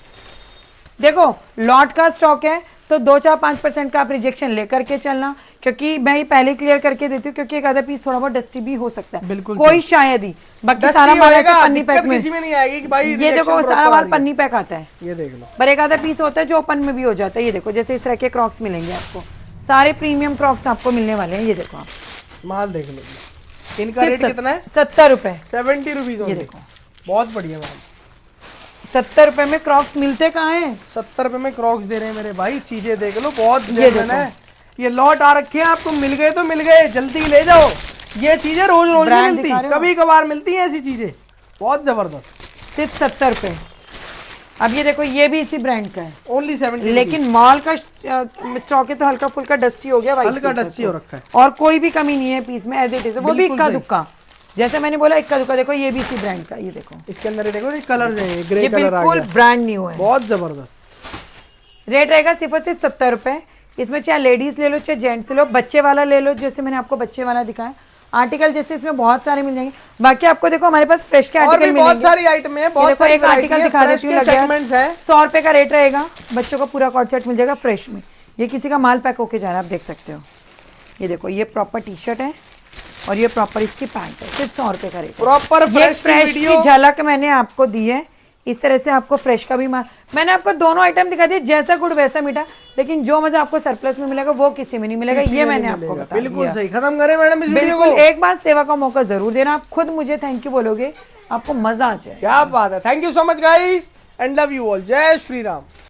देखो लॉट का स्टॉक है तो 2-4-5% का आप रिजेक्शन लेकर के चलना, क्योंकि मैं ही पहले क्लियर करके देती हूँ, क्योंकि एक आधा पीस थोड़ा बहुत डस्टी भी हो सकता है, बिल्कुल कोई शायद ही, बाकी डस्टी सारा माल होएगा, ऐसे पन्नी पैक दिक्कत में। किसी में नहीं आएगी कि भाई ये rejection देखो सारा proper आ माल रही है। पन्नी पैक आता है, ये देख लो, पर एक आधा पीस होता है जो ओपन में भी हो जाता है। ये देखो जैसे इस तरह के क्रॉक्स मिलेंगे आपको, सारे प्रीमियम क्रॉक्स आपको मिलने वाले हैं। ये देखो आप माल देख लो, इनका रेट कितना है? 70 रुपए। 70 रुपीज। ये देखो बहुत बढ़िया मैम। 70 रुपए में क्रॉक्स मिलते कहाँ हैं? 70 रुपए में क्रॉक्स दे रहे हैं मेरे भाई, चीजें देख लो, बहुत जेन्युइन है। ये लॉट आ रखे हैं, आपको मिल गए तो मिल गए, जल्दी ले जाओ। ये चीजें रोज रोज नहीं मिलती, कभी कभार मिलती हैं ऐसी चीजें, बहुत जबरदस्त। सिर्फ 70 रुपए। अब ये देखो, ये भी इसी ब्रांड का है, ओनली 70। लेकिन मॉल का स्टॉक है तो हल्का फुल्का डस्टी हो गया, हल्का डस्टी हो रखा है, और कोई भी कमी नहीं है पीस में, एज इट इज। वो भी इक्का दुक्का, जैसे मैंने बोला इक्का दुक्का। देखो ये भी इसी ब्रांड का, ये देखो इसके अंदर ये देखो, ये कलर है, ग्रे ये कलर आ गया, बिल्कुल ब्रांड न्यू है, बहुत जबरदस्त। रेट रहेगा सिर्फ और सिर्फ 70 रुपए। इसमें चाहे लेडीज ले लो चाहे जेंट्स ले लो, बच्चे वाला ले लो, जैसे मैंने आपको बच्चे वाला दिखाया आर्टिकल, जैसे इसमें बहुत सारे मिल जाएंगे। बाकी आपको देखो हमारे पास फ्रेश के आर्टिकल मिलेंगे, बहुत सारी आइटम है, बहुत सारी एक आर्टिकल दिखा देती हूँ, 100 रुपए का रेट रहेगा, बच्चों को पूरा कॉर्ड सेट मिल जाएगा फ्रेश में। ये किसी का माल पैक होके जा रहा है, आप देख सकते हो। ये देखो, ये प्रॉपर टी शर्ट है और ये प्रॉपर इसकी पैंट है, सिर्फ 100 रुपए का रेट। प्रॉपर फ्रेश की झलक मैंने आपको दी है, इस तरह से आपको फ्रेश का भी मैंने आपको दोनों आइटम दिखा दिए, जैसा गुड़ वैसा मीठा, लेकिन जो मजा आपको सरप्लस में मिलेगा वो किसी में नहीं मिलेगा, ये मैंने आपको बताया। बिल्कुल सही। खत्म करें मैडम इस वीडियो को। एक बार सेवा का मौका जरूर देना, आप खुद मुझे थैंक यू बोलोगे, आपको मजा आ जाए। क्या बात है। Thank you so much guys and love you all. जय श्री राम।